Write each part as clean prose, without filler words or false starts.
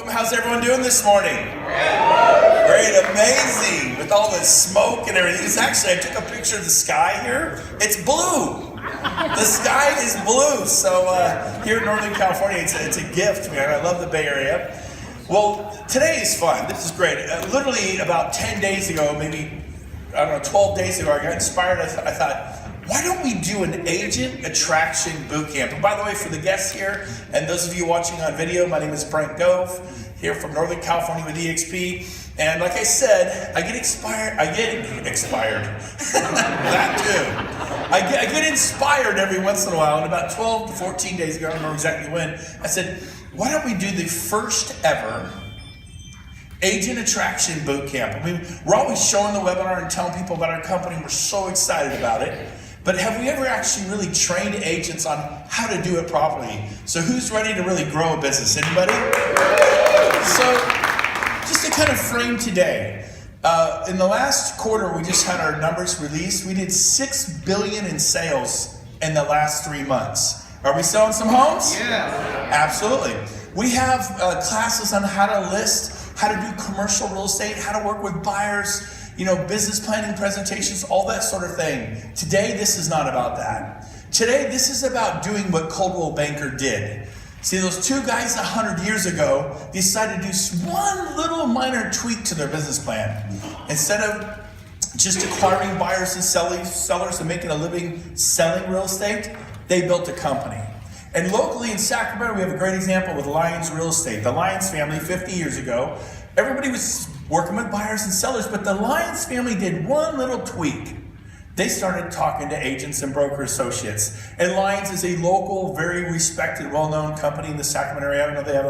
Welcome. How's everyone doing this morning? Great, amazing. With all the smoke and everything. It's actually, I took a picture of the sky here. It's blue. The sky is blue. So here in Northern California, it's a gift, man. I love the Bay Area. Well, today is fun. This is great. Literally about 10 days ago, maybe, 12 days ago, I got inspired. I thought, why don't we do an agent attraction bootcamp? And by the way, for the guests here, and those of you watching on video, my name is Brent Gove, here from Northern California with EXP. And like I said, I get inspired. That too. I get inspired every once in a while. And about 12 to 14 days ago, I don't remember exactly when, I said, why don't we do the first ever agent attraction bootcamp? I mean, we're always showing the webinar and telling people about our company. We're so excited about it. But have we ever actually really trained agents on how to do it properly? So who's ready to really grow a business? Anybody? So just to kind of frame today, in the last quarter, we just had our numbers released. We did $6 billion in sales in the last 3 months. Are we selling some homes? Yeah. Absolutely. We have classes on how to list, how to do commercial real estate, how to work with buyers, business planning presentations, all that sort of thing. Today, this is not about that. Today, this is about doing what Coldwell Banker did. See, those two guys 100 years ago decided to do one little minor tweak to their business plan. Instead of just acquiring buyers and sellers and making a living selling real estate, they built a company. And locally in Sacramento, we have a great example with Lyons Real Estate. The Lyons family, 50 years ago, everybody was working with buyers and sellers, but the Lyons family did one little tweak. They started talking to agents and broker associates. And Lyons is a local, very respected, well-known company in the Sacramento area. I know they have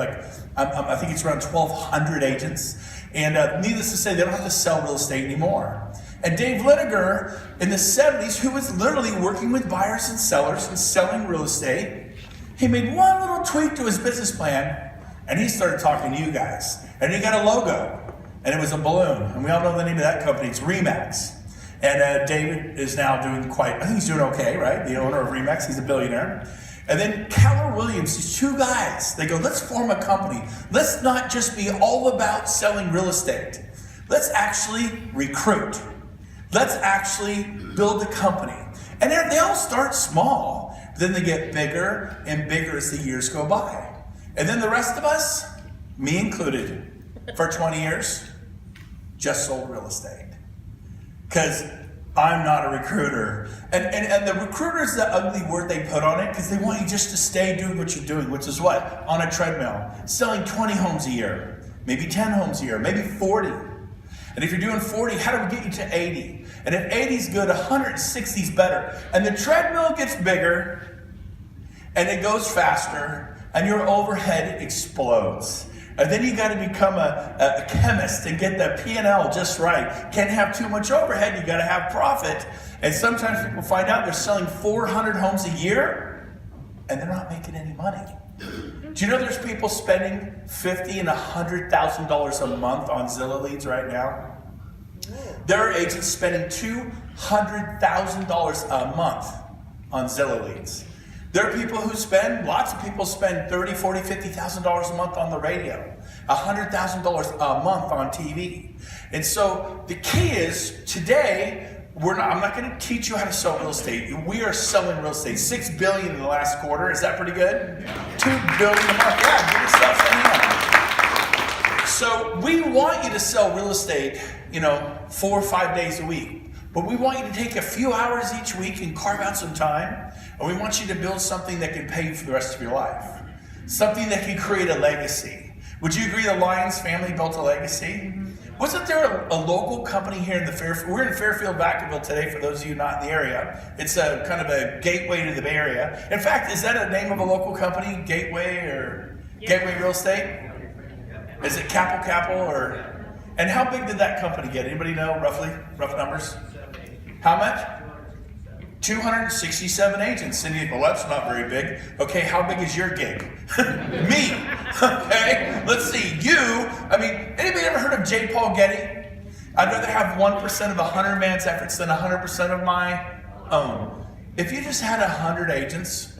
I think it's around 1,200 agents. And needless to say, they don't have to sell real estate anymore. And Dave Liniger in the 70s, who was literally working with buyers and sellers and selling real estate, he made one little tweak to his business plan, and he started talking to you guys. And he got a logo, and it was a balloon. And we all know the name of that company. It's Remax. And David is now doing I think he's doing okay, right? The owner of Remax, he's a billionaire. And then Keller Williams, these two guys, they go, let's form a company. Let's not just be all about selling real estate. Let's actually recruit. Let's actually build a company. And they all start small, but then they get bigger and bigger as the years go by. And then the rest of us, me included, for 20 years, just sold real estate. Because I'm not a recruiter. And the recruiter is the ugly word they put on it because they want you just to stay doing what you're doing, which is what? On a treadmill. Selling 20 homes a year, maybe 10 homes a year, maybe 40. And if you're doing 40, how do we get you to 80? And if 80 is good, 160 is better. And the treadmill gets bigger, and it goes faster, and your overhead explodes. And then you got to become a chemist and get the P&L just right. Can't have too much overhead, you got to have profit. And sometimes people find out they're selling 400 homes a year, and they're not making any money. Do you know there's people spending $50,000 and $100,000 a month on Zillow leads right now? There are agents spending $200,000 a month on Zillow leads. There are people who lots of people spend $30,000, $40,000, $50,000 a month on the radio, $100,000 a month on TV. And so the key is today, I'm not going to teach you how to sell real estate. We are selling real estate. $6 billion in the last quarter. Is that pretty good? $2 billion a month. Yeah, give yourself some. So we want you to sell real estate, 4 or 5 days a week. But we want you to take a few hours each week and carve out some time. And we want you to build something that can pay you for the rest of your life. Something that can create a legacy. Would you agree the Lyons family built a legacy? Wasn't there a local company here in the Fairfield? We're in Fairfield, Vacaville today, for those of you not in the area. It's a kind of a gateway to the Bay Area. In fact, is that a name of a local company? Gateway or Gateway Real Estate? Is it Capel or? And how big did that company get? Anybody know roughly? Rough numbers? How much? 267 agents. And you go, well, that's not very big. Okay, how big is your gig? Me. Okay, let's see. Anybody ever heard of J. Paul Getty? I'd rather have 1% of 100 man's efforts than 100% of my own. If you just had 100 agents,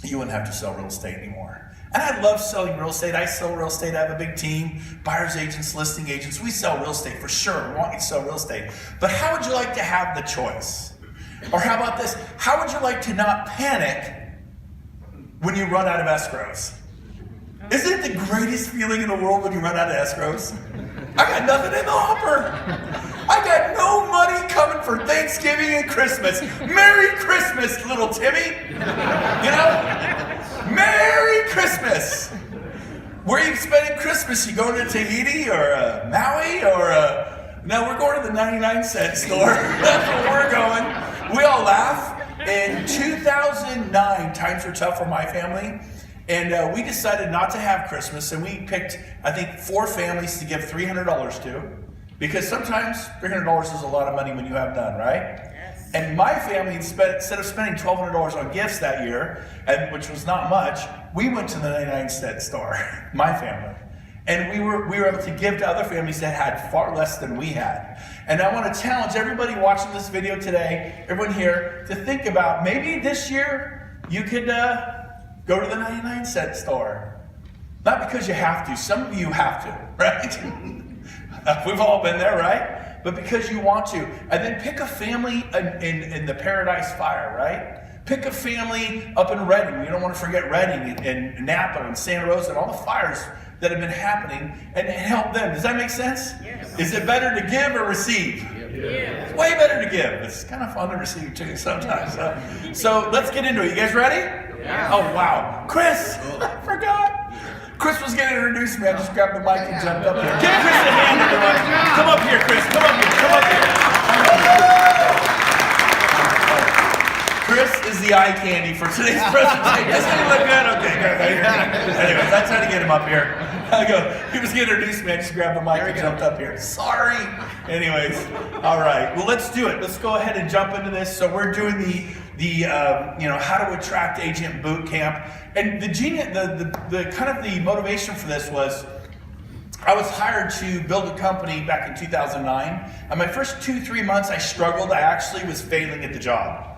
you wouldn't have to sell real estate anymore. And I love selling real estate. I sell real estate. I have a big team, buyers agents, listing agents. We sell real estate for sure. We want you to sell real estate. But how would you like to have the choice? Or how about this? How would you like to not panic when you run out of escrows? Isn't it the greatest feeling in the world when you run out of escrows? I got nothing in the hopper. I got no money coming for Thanksgiving and Christmas. Merry Christmas, little Timmy. You know? Merry Christmas. Where are you spending Christmas? You going to Tahiti or Maui or no, we're going to the 99-cent store. That's where we're going. We all laugh. In 2009, times were tough for my family. And we decided not to have Christmas, and we picked, I think, 4 families to give $300 to, because sometimes $300 is a lot of money when you have none, right? Yes. And my family, instead of spending $1,200 on gifts that year, which was not much, we went to the 99-cent store, my family. And we were able to give to other families that had far less than we had. And I want to challenge everybody watching this video today, everyone here, to think about maybe this year you could go to the 99-cent store. Not because you have to. Some of you have to, right? We've all been there, right? But because you want to. And then pick a family in the Paradise Fire, right? Pick a family up in Redding. You don't want to forget Redding and Napa and Santa Rosa and all the fires that have been happening, and help them. Does that make sense? Yes. Is it better to give or receive? Yes. It's way better to give. It's kind of fun to receive too sometimes. So let's get into it. You guys ready? Yeah. Oh, wow. Chris, I forgot. Chris was going to introduce me. I just grabbed the mic and jumped up here. Give Chris a hand, everyone. Come up here, Chris. Come up here. Come up here. Chris is the eye candy for today's presentation. Doesn't he look good? Okay, good. Anyways, I tried to get him up here. He was going to introduce me. I just grabbed the mic and jumped up here. Sorry. Anyways, all right. Well, let's do it. Let's go ahead and jump into this. So we're doing the how to attract agent boot camp, and the kind of the motivation for this was I was hired to build a company back in 2009, and my first 2-3 months I struggled. I actually was failing at the job.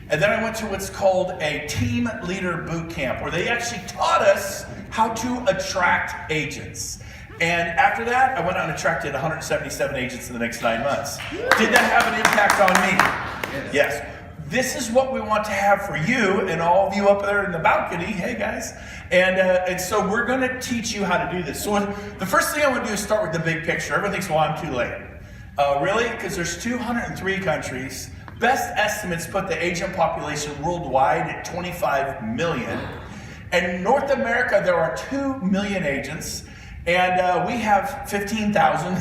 And then I went to what's called a team leader boot camp, where they actually taught us how to attract agents. And after that, I went out and attracted 177 agents in the next 9 months. Did that have an impact on me? Yes. This is what we want to have for you and all of you up there in the balcony. Hey, guys. And so we're going to teach you how to do this. So the first thing I want to do is start with the big picture. Everyone thinks, well, I'm too late. Really? Because there's 203 countries. Best estimates put the agent population worldwide at 25 million. And in North America, there are 2 million agents. And we have 15,000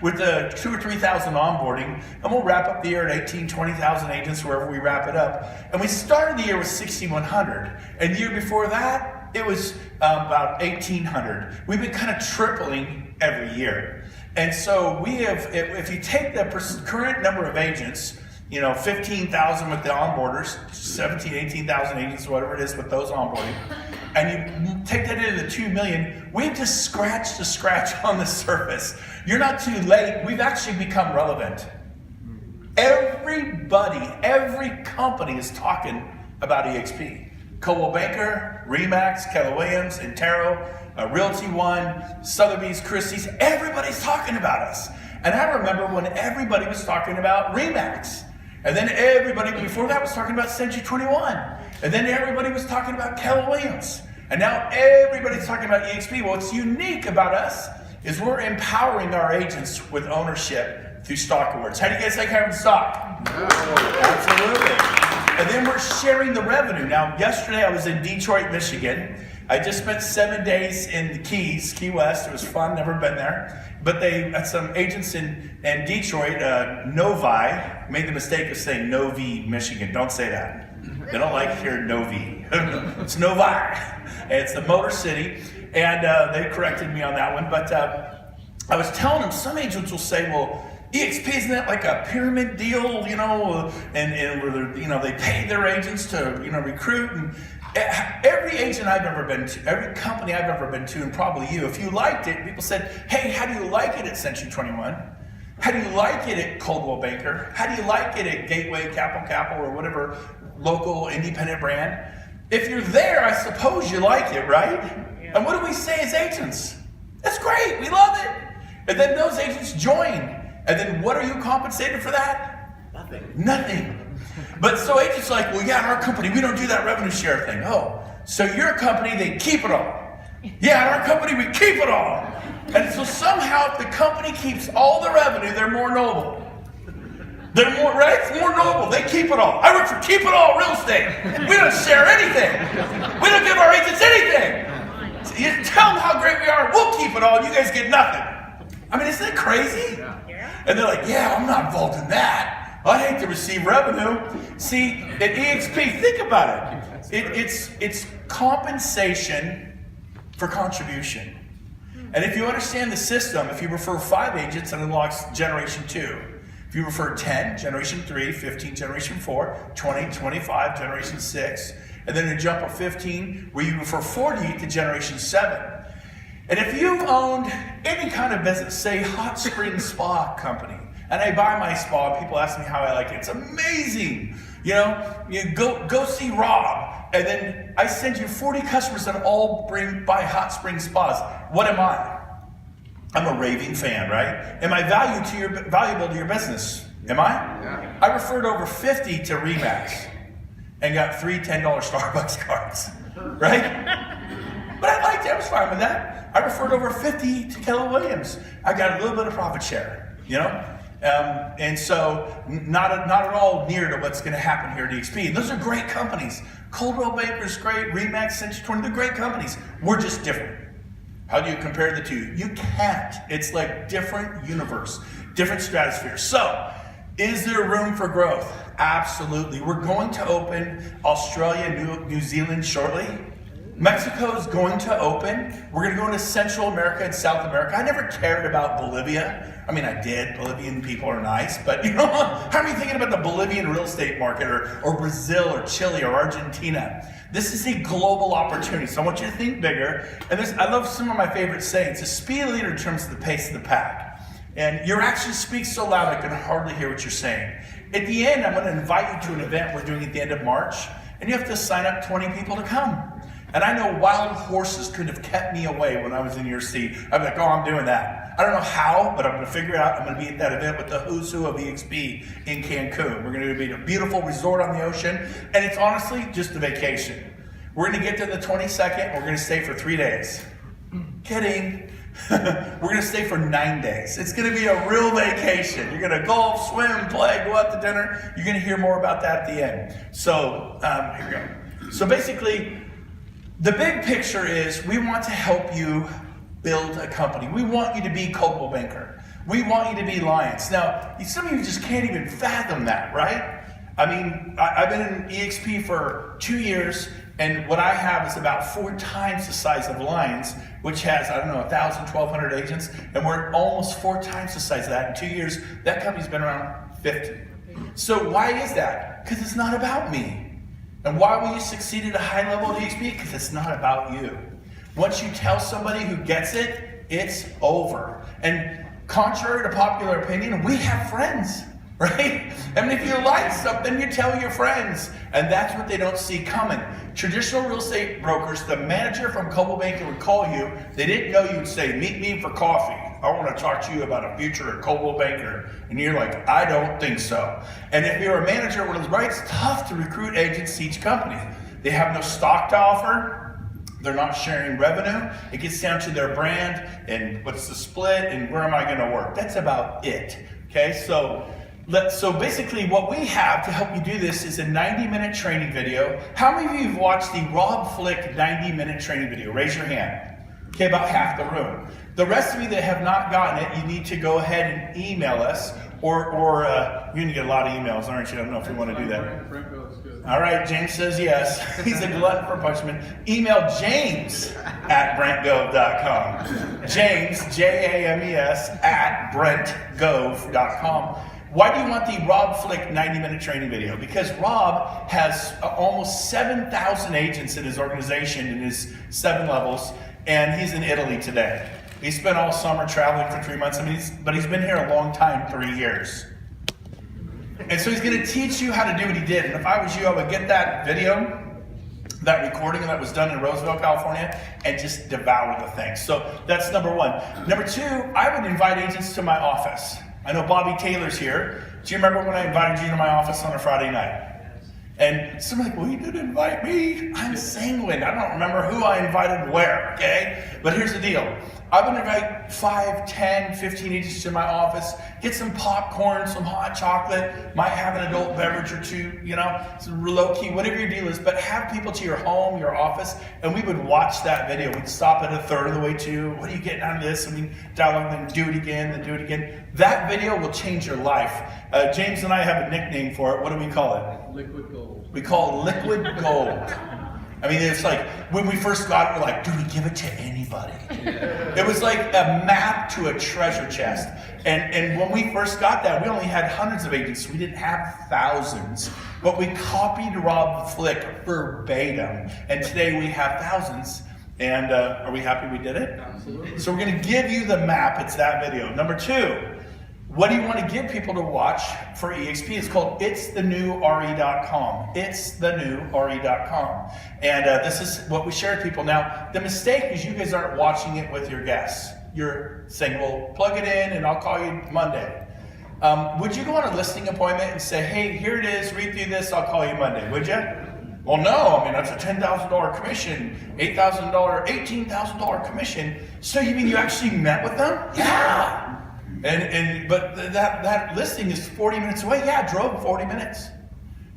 with the 2,000 or 3,000 onboarding. And we'll wrap up the year at 18,000, 20,000 agents wherever we wrap it up. And we started the year with 6,100. And the year before that, it was about 1,800. We've been kind of tripling every year. And so we have, if you take the current number of agents, 15,000 with the onboarders, 17,000, 18,000 agents, whatever it is with those onboarding, and you take that into the 2 million, we've just scratched the scratch on the surface. You're not too late. We've actually become relevant. Everybody, every company is talking about EXP. Coldwell Banker, Remax, Keller Williams, Intero, Realty One, Sotheby's, Christie's, everybody's talking about us. And I remember when everybody was talking about Remax. And then everybody before that was talking about Century 21. And then everybody was talking about Keller Williams. And now everybody's talking about EXP. Well, what's unique about us is we're empowering our agents with ownership through stock awards. How do you guys like having stock? Absolutely. And then we're sharing the revenue. Now, yesterday I was in Detroit, Michigan. I just spent 7 days in the Keys, Key West. It was fun, never been there. But they had some agents in Detroit, Novi, made the mistake of saying Novi, Michigan. Don't say that. They don't like hearing Novi. It's Novi. It's the Motor City. And they corrected me on that one. But I was telling them, some agents will say, well, EXP, isn't that like a pyramid deal, and where they pay their agents to, recruit. And every agent I've ever been to, every company I've ever been to, and probably you, if you liked it, people said, hey, how do you like it at Century 21? How do you like it at Coldwell Banker? How do you like it at Gateway, Capital, or whatever local independent brand? If you're there, I suppose you like it, right? Yeah. And what do we say as agents? That's great, we love it. And then those agents join. And then what are you compensated for that? Nothing. But so agents are like, well, yeah, in our company, we don't do that revenue share thing. Oh, so your company, they keep it all. Yeah, in our company, we keep it all. And so somehow if the company keeps all the revenue, they're more noble. They're more, right? It's more noble. They keep it all. I work for Keep It All Real Estate. We don't share anything. We don't give our agents anything. So you tell them how great we are. We'll keep it all. And you guys get nothing. I mean, isn't that crazy? Yeah. And they're like, yeah, I'm not involved in that. I hate to receive revenue. See, at EXP, think about it. It's compensation for contribution. And if you understand the system, if you refer 5 agents, it unlocks generation 2. If you refer 10, generation 3, 15, generation 4, 20, 25, generation 6, and then a jump of 15 where you refer 40 to generation 7. And if you owned any kind of business, say hot spring spa company, and I buy my spa, people ask me how I like it. It's amazing. You know, you go see Rob, and then I send you 40 customers that all buy hot spring spas. What am I? I'm a raving fan, right? Am I valuable to your business? Am I? Yeah. I referred over 50 to Remax and got 3 $10 Starbucks cards, right? But I liked it. I was fine with that. I referred over 50 to Keller Williams. I got a little bit of profit share, you know? And so not at all near to what's going to happen here at EXP. And those are great companies. Coldwell Banker's great. Remax, Century 20, they're great companies. We're just different. How do you compare the two? You can't. It's like different universe, different stratosphere. So, is there room for growth? Absolutely. We're going to open Australia, New Zealand shortly. Mexico is going to open. We're going to go into Central America and South America. I never cared about Bolivia. I mean, I did. Bolivian people are nice, but you know, how are you thinking about the Bolivian real estate market or Brazil or Chile or Argentina? This is a global opportunity, so I want you to think bigger. And I love some of my favorite sayings. A speed leader determines the pace of the pack. And your actions speak so loud I can hardly hear what you're saying. At the end, I'm going to invite you to an event we're doing at the end of March, and you have to sign up 20 people to come. And I know wild horses could have kept me away when I was in your seat. I'd be like, oh, I'm doing that. I don't know how, but I'm going to figure it out. I'm going to be at that event with the who's who of EXP in Cancun. We're going to be at a beautiful resort on the ocean, and it's honestly just a vacation. We're going to get to the 22nd. We're going to stay for 3 days. Kidding. We're going to stay for 9 days. It's going to be a real vacation. You're going to golf, swim, play, go out to dinner. You're going to hear more about that at the end. So here we go. So basically, the big picture is we want to help you build a company. We want you to be Coldwell Banker. We want you to be Lions. Now, some of you just can't even fathom that, right? I mean, I've been in EXP for 2 years, and what I have is about 4 times the size of Lions, which has, 1,000, 1,200 agents, and we're almost 4 times the size of that. In 2 years, that company's been around 50. So why is that? Because it's not about me. And why will you succeed at a high level at EXP? Because it's not about you. Once you tell somebody who gets it, it's over. And contrary to popular opinion, we have friends, right? I mean, if you like something, you tell your friends. And that's what they don't see coming. Traditional real estate brokers, the manager from Coldwell Banker would call you. They didn't know you'd say, meet me for coffee. I want to talk to you about a future at Coldwell Banker. And you're like, I don't think so. And if you're a manager, right, it's tough to recruit agents to each company. They have no stock to offer. They're not sharing revenue. It gets down to their brand and what's the split and where am I going to work. That's about it. Okay, so basically what we have to help you do this is a 90-minute training video. How many of you have watched the Rob Flick 90-minute training video? Raise your hand. Okay, about half the room. The rest of you that have not gotten it, you need to go ahead and email us, or you're going to get a lot of emails, aren't you? I don't know if you want to do that. All right, James says yes. He's a glutton for punishment. Email James at BrentGove.com. James, James, at BrentGove.com. Why do you want the Rob Flick 90-minute training video? Because Rob has almost 7,000 agents in his organization in his 7 levels, and he's in Italy today. He spent all summer traveling for 3 months, but he's been here a long time, 3 years. And so he's going to teach you how to do what he did. And if I was you, I would get that video that recording that was done in Roseville, California, and just devour the thing. So that's number one. Number two, I would invite agents to my office. I know Bobby Taylor's here. Do you remember when I invited you to my office on a Friday night? And somebody's like, well, you didn't invite me. I'm sanguine. I don't remember who I invited where, okay? But here's the deal. I would invite 5, 10, 15 agents to my office, get some popcorn, some hot chocolate, might have an adult beverage or two, you know, some low-key, whatever your deal is, but have people to your home, your office, and we would watch that video. We'd stop at a third of the way to, what are you getting out of this? I mean, dialogue, then do it again, then do it again. That video will change your life. James and I have a nickname for it. What do we call it? Liquid gold. We call it liquid gold. I mean, it's like, when we first got it, we're like, do we give it to anybody? Yeah. It was like a map to a treasure chest. And when we first got that, we only had hundreds of agents. We didn't have thousands. But we copied Rob Flick verbatim. And today we have thousands. And are we happy we did it? Absolutely. So we're going to give you the map. It's that video. Number two. What do you want to give people to watch for EXP? It's called itsthenewre.com. Itsthenewre.com. And this is what we share with people. Now, the mistake is you guys aren't watching it with your guests. You're saying, well, plug it in and I'll call you Monday. Would you go on a listing appointment and say, hey, here it is, read through this, I'll call you Monday, would you? Well, no, I mean, that's a $10,000 commission, $8,000, $18,000 commission. So you mean you actually met with them? Yeah. But that listing is 40 minutes away. Yeah, I drove 40 minutes.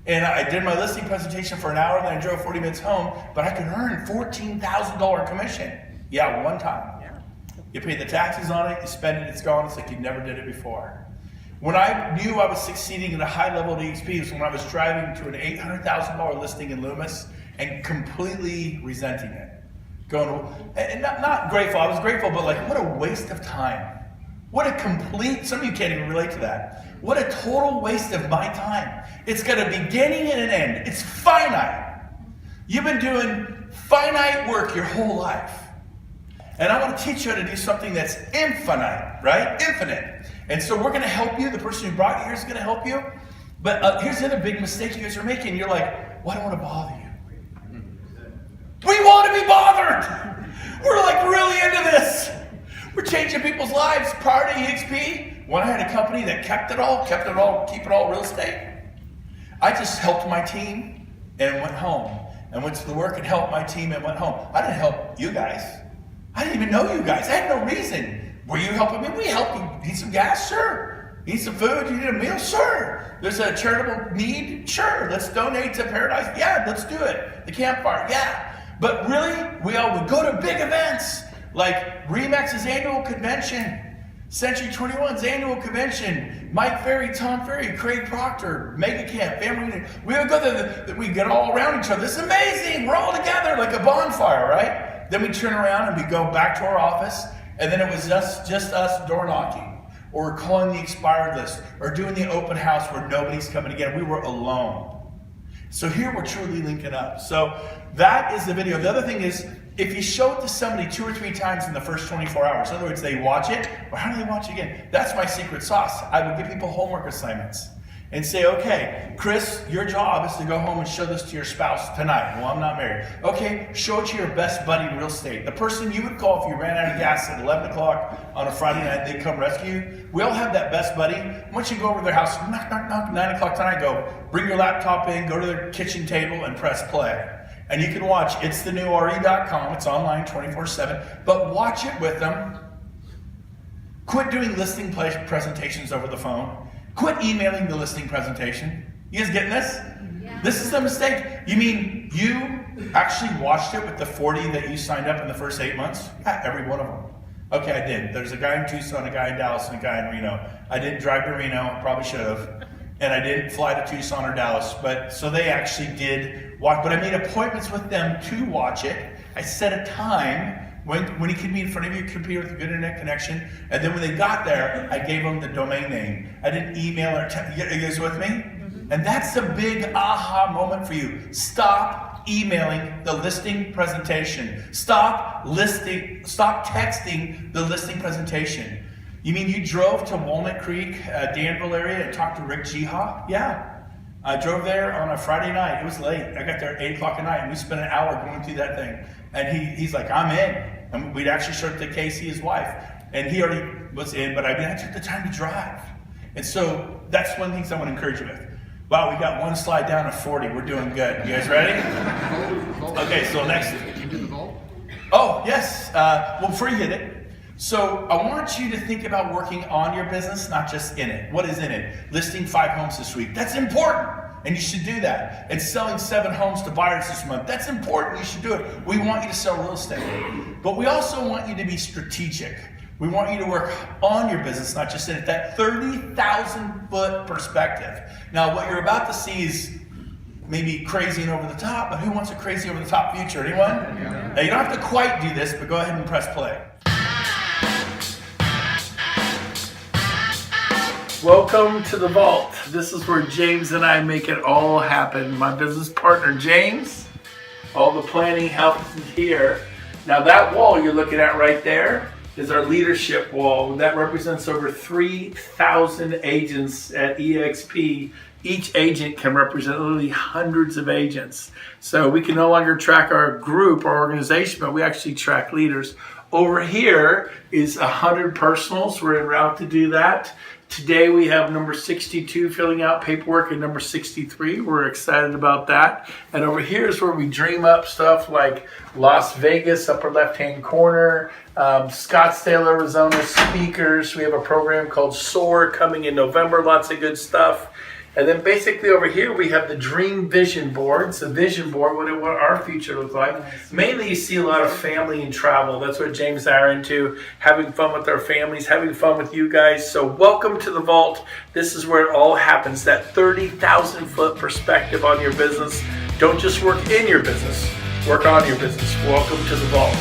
And I did my listing presentation for an hour, then I drove 40 minutes home, but I could earn $14,000 commission. Yeah, one time. Yeah. You pay the taxes on it, you spend it, it's gone. It's like you never did it before. When I knew I was succeeding at a high level of EXP was when I was driving to an $800,000 listing in Loomis and completely resenting it. Going, and not grateful, I was grateful, but like, what a waste of time. What a complete, some of you can't even relate to that. What a total waste of my time. It's got a beginning and an end. It's finite. You've been doing finite work your whole life. And I want to teach you how to do something that's infinite, right? Infinite. And so we're going to help you. The person who brought you here is going to help you. But here's the other big mistake you guys are making. You're like, well, I don't want to bother you. We want to be bothered. We're like really into this. We're changing people's lives. Prior to EXP, when I had a company that keep it all real estate, I just helped my team and went home. And went to the work and helped my team and went home. I didn't help you guys. I didn't even know you guys. I had no reason. Were you helping me? We helped you. Need some gas? Sure. Need some food? You need a meal? Sure. There's a charitable need? Sure. Let's donate to Paradise? Yeah, let's do it. The campfire? Yeah. But really, we all would go to big events. Like Remax's annual convention, Century 21's annual convention, Mike Ferry, Tom Ferry, Craig Proctor, Mega Camp, family. We would go there, we get all around each other. This is amazing. We're all together like a bonfire, right? Then we turn around and we go back to our office, and then it was just us door knocking, or calling the expired list, or doing the open house where nobody's coming again. We were alone. So here we're truly linking up. So that is the video. The other thing is, if you show it to somebody 2 or 3 times in the first 24 hours, in other words, they watch it, or how do they watch it again? That's my secret sauce. I would give people homework assignments and say, okay, Chris, your job is to go home and show this to your spouse tonight. Well, I'm not married. Okay, show it to your best buddy in real estate. The person you would call if you ran out of gas at 11 o'clock on a Friday night, they'd come rescue you. We all have that best buddy. Once you go over to their house, knock, knock, knock, 9 o'clock tonight, go, bring your laptop in, go to their kitchen table and press play. And you can watch itsthenewre.com. It's online 24/7. But watch it with them. Quit doing listing presentations over the phone. Quit emailing the listing presentation. You guys getting this? Yeah. This is the mistake. You mean you actually watched it with the 40 that you signed up in the first 8 months? Yeah, every one of them. Okay, I did. There's a guy in Tucson, a guy in Dallas, and a guy in Reno. I didn't drive to Reno. Probably should have. And I didn't fly to Tucson or Dallas, but so they actually did watch. But I made appointments with them to watch it. I set a time when he could be in front of your computer with a good internet connection, and then when they got there, I gave them the domain name. I didn't email or text. You guys with me? Mm-hmm. And that's a big aha moment for you. Stop emailing the listing presentation. Stop texting the listing presentation. You mean you drove to Walnut Creek, Danville area and talked to Rick Jiha? Yeah. I drove there on a Friday night. It was late. I got there at 8 o'clock at night, and we spent an hour going through that thing. And he's like, I'm in. And we'd actually showed it to Casey, his wife. And he already was in, but I took the time to drive. And so that's one of the things I want to encourage you with. Wow, we got one slide down to 40. We're doing good. You guys ready? Okay, so next. Can you do the vault? Oh, yes. Well, before you hit it, so I want you to think about working on your business, not just in it. What is in it? Listing 5 homes this week. That's important, and you should do that. And selling 7 homes to buyers this month. That's important. You should do it. We want you to sell real estate. But we also want you to be strategic. We want you to work on your business, not just in it. That 30,000-foot perspective. Now, what you're about to see is maybe crazy and over the top, but who wants a crazy over the top future? Anyone? Yeah. Now, you don't have to quite do this, but go ahead and press play. Welcome to the vault. This is where James and I make it all happen. My business partner, James. All the planning helps here. Now, that wall you're looking at right there is our leadership wall. That represents over 3,000 agents at EXP. Each agent can represent literally hundreds of agents. So we can no longer track our group, our organization, but we actually track leaders. Over here is 100 personals. We're en route to do that. Today we have number 62 filling out paperwork and number 63. We're excited about that. And over here is where we dream up stuff like Las Vegas, upper left-hand corner, Scottsdale, Arizona speakers. We have a program called SOAR coming in November, lots of good stuff. And then basically over here we have the Dream Vision Board. It's a vision board, what our future looks like. Mainly you see a lot of family and travel. That's what James and I are into, having fun with our families, having fun with you guys. So welcome to the vault. This is where it all happens, that 30,000-foot perspective on your business. Don't just work in your business, work on your business. Welcome to the vault.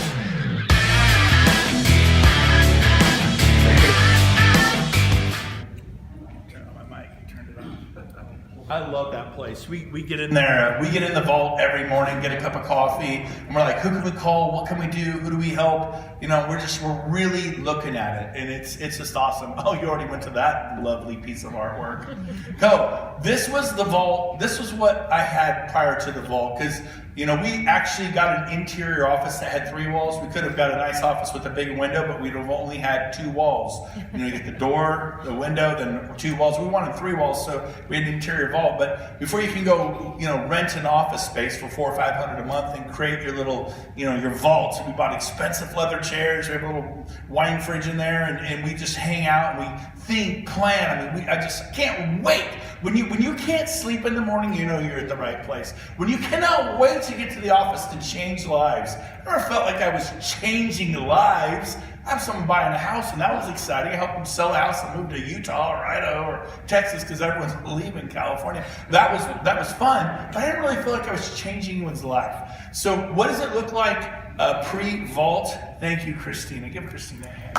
I love that place. We get in there, we get in the vault every morning, get a cup of coffee, and we're like, who can we call? What can we do? Who do we help? You know, we're really looking at it, and it's just awesome. Oh, you already went to that lovely piece of artwork. So this was the vault. This was what I had prior to the vault, because you know, we actually got an interior office that had 3 walls. We could have got a nice office with a big window, but we'd have only had 2 walls. You know, you get the door, the window, then 2 walls. We wanted 3 walls, so we had an interior vault. But before you can go, you know, rent an office space for $400 or $500 a month and create your little, you know, your vault. We bought expensive leather chairs. We have a little wine fridge in there, and we just hang out and we think, plan. I mean, I just can't wait. When you can't sleep in the morning, you know you're at the right place. When you cannot wait to get to the office to change lives. I never felt like I was changing lives. I have someone buying a house, and that was exciting. I helped them sell a house and move to Utah or Idaho or Texas because everyone's leaving California. That was fun, but I didn't really feel like I was changing anyone's life. So what does it look like pre-vault? Thank you, Christina. Give Christina a hand.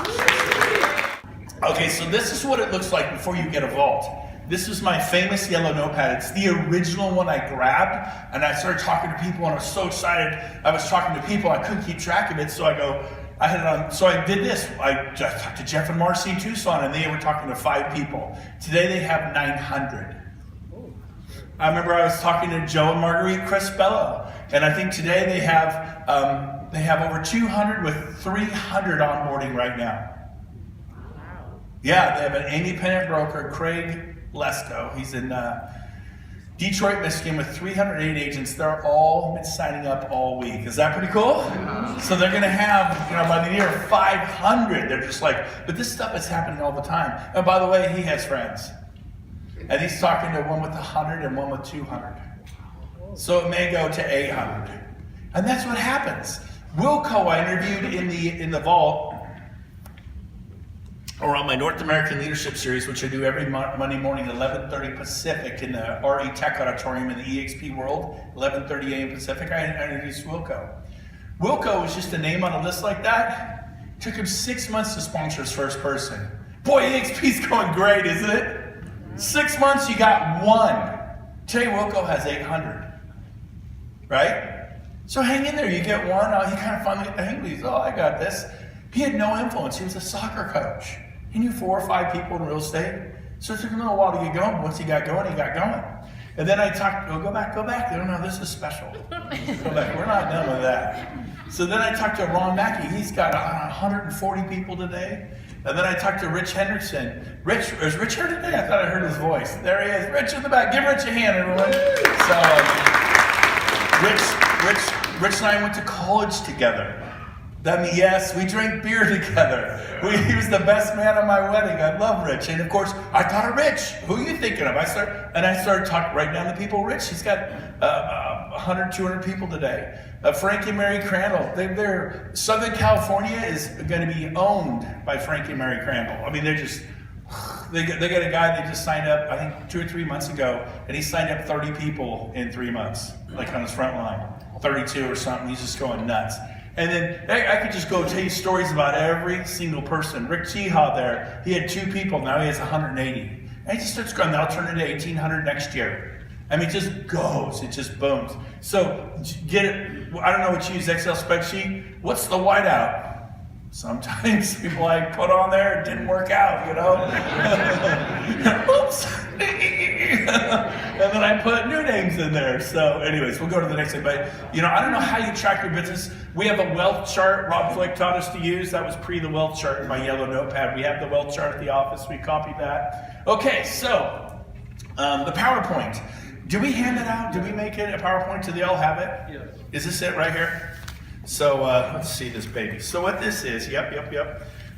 Okay, so this is what it looks like before you get a vault. This is my famous yellow notepad. It's the original one I grabbed, and I started talking to people, and I was so excited. I was talking to people, I couldn't keep track of it, so I had it on. So I did this. I just talked to Jeff and Marcy in Tucson, and they were talking to 5 people. Today they have 900. I remember I was talking to Joe and Marguerite Crespello, and I think today they have over 200 with 300 onboarding right now. Yeah, they have an independent broker, Craig Lesko. He's in Detroit, Michigan, with 308 agents. They're all been signing up all week. Is that pretty cool? So they're going to have, you know, by the year 500. They're just like, but this stuff is happening all the time. And by the way, he has friends. And he's talking to one with 100 and one with 200. So it may go to 800. And that's what happens. Wilco, I interviewed in the vault, or on my North American Leadership Series, which I do every Monday morning at 11:30 Pacific in the RE Tech Auditorium in the EXP World, 11:30 a.m. Pacific. I introduced Wilco. Wilco was just a name on a list like that. It took him 6 months to sponsor his first person. Boy, EXP's going great, isn't it? 6 months, you got 1. Today, Wilco has 800, right? So hang in there, you get 1. He kind of finally got the hang of these. Oh, I got this. He had no influence. He was a soccer coach. He knew 4 or 5 people in real estate. So it took him a little while to get going. Once he got going, he got going. And then I talked, go back. No, this is special. Go back, we're not done with that. So then I talked to Ron Mackey. He's got 140 people today. And then I talked to Rich Henderson. Is Rich here today? I thought I heard his voice. There he is, Rich in the back. Give Rich a hand, everyone. So, Rich and I went to college together. Yes, we drank beer together. He was the best man at my wedding. I love Rich. And of course, I thought of Rich. Who are you thinking of? I started talking right down to people. Rich, he's got 100, 200 people today. Frank and Mary Crandall. They're Southern California is going to be owned by Frank and Mary Crandall. I mean, they got a guy that just signed up, I think 2 or 3 months ago, and he signed up 30 people in 3 months, like on his front line. 32 or something. He's just going nuts. And then I could just go tell you stories about every single person. Rick Cheehaw there, he had 2 people, now he has 180. And he just starts growing, that'll turn into 1,800 next year. I mean, it just goes, it just booms. So get it, I don't know what you use, Excel spreadsheet. What's the whiteout? Sometimes people I put on there, it didn't work out, you know? Oops. And then I put new names in there. So anyways, we'll go to the next thing. But, I don't know how you track your business. We have a wealth chart Rob Flick taught us to use. That was pre the wealth chart in my yellow notepad. We have the wealth chart at the office. We copied that. Okay, so the PowerPoint. Do we hand it out? Do we make it a PowerPoint? Do they all have it? Yes. Is this it right here? So let's see this baby. So what this is, yep.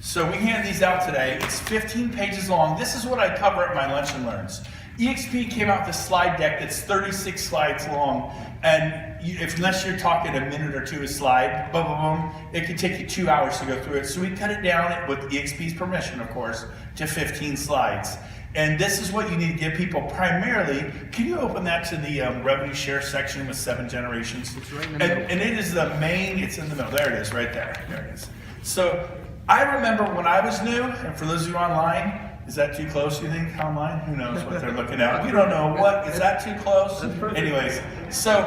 So we hand these out today. It's 15 pages long. This is what I cover at my Lunch and Learns. EXP came out with a slide deck that's 36 slides long, and unless you're talking a minute or two a slide, boom, boom, boom, it could take you 2 hours to go through it. So we cut it down, with EXP's permission, of course, to 15 slides. And this is what you need to give people primarily. Can you open that to the revenue share section with 7 generations? It's right in the middle. And it is the main, it's in the middle. There it is, right there. There it is. So I remember when I was new, and for those of you online, is that too close, you think, online? Who knows what they're looking at? We don't know. What? Is that too close? Anyways, so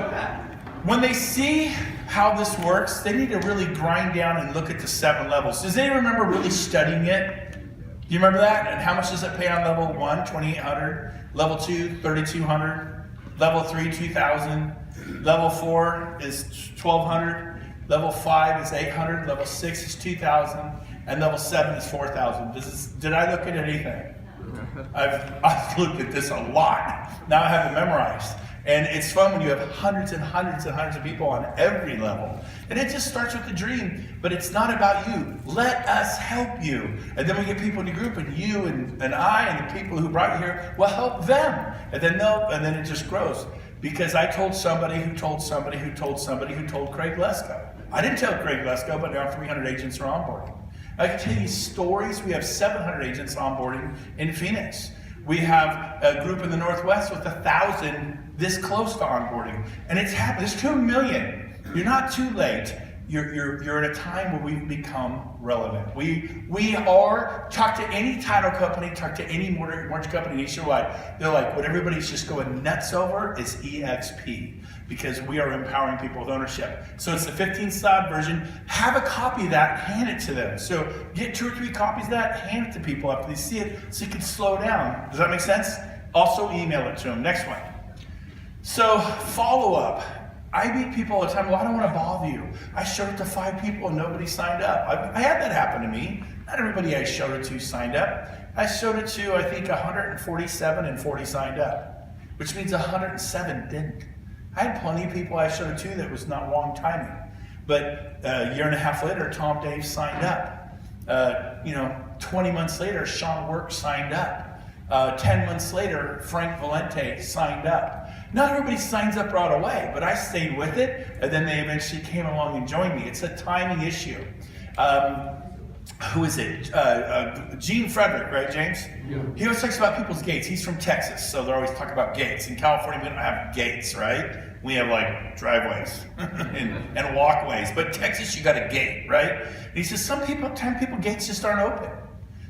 when they see how this works, they need to really grind down and look at the 7 levels. Does anyone remember really studying it? Do you remember that? And how much does it pay on level 1, 2,800? Level 2, 3,200? Level 3, 2,000? Level 4 is 1,200? Level 5 is 800? Level 6 is 2,000? And level 7 is 4,000. Did I look at anything? I've looked at this a lot. Now I have it memorized. And it's fun when you have hundreds and hundreds and hundreds of people on every level. And it just starts with the dream, but it's not about you. Let us help you. And then we get people in the group, and you and I and the people who brought you here will help them. And then it just grows. Because I told somebody who told somebody who told somebody who told Craig Lesko. I didn't tell Craig Lesko, but now 300 agents are onboarding. I can tell you stories. We have 700 agents onboarding in Phoenix. We have a group in the Northwest with 1,000 this close to onboarding. And it's happened. There's 2 million. You're not too late. You're at a time where we've become relevant. We are, talk to any title company, talk to any mortgage company nationwide. They're like, what everybody's just going nuts over is EXP, because we are empowering people with ownership. So it's the 15-slide version. Have a copy of that, hand it to them. So get 2 or 3 copies of that, hand it to people after they see it, so you can slow down. Does that make sense? Also email it to them. Next one. So follow up. I meet people all the time, well, I don't want to bother you. I showed it to 5 people and nobody signed up. I had that happen to me. Not everybody I showed it to signed up. I showed it to, I think, 147 and 40 signed up, which means 107 didn't. I had plenty of people I showed it to that was not wrong timing. But a year and a half later, Tom Dave signed up. 20 months later, Sean Work signed up. 10 months later, Frank Valente signed up. Not everybody signs up right away, but I stayed with it, and then they eventually came along and joined me. It's a timing issue. Who is it? Gene Frederick, right, James? Yeah. He always talks about people's gates. He's from Texas, so they're always talking about gates. In California, we don't have gates, right? We have like driveways and walkways. But Texas, you got a gate, right? And he says, some people, gates just aren't open.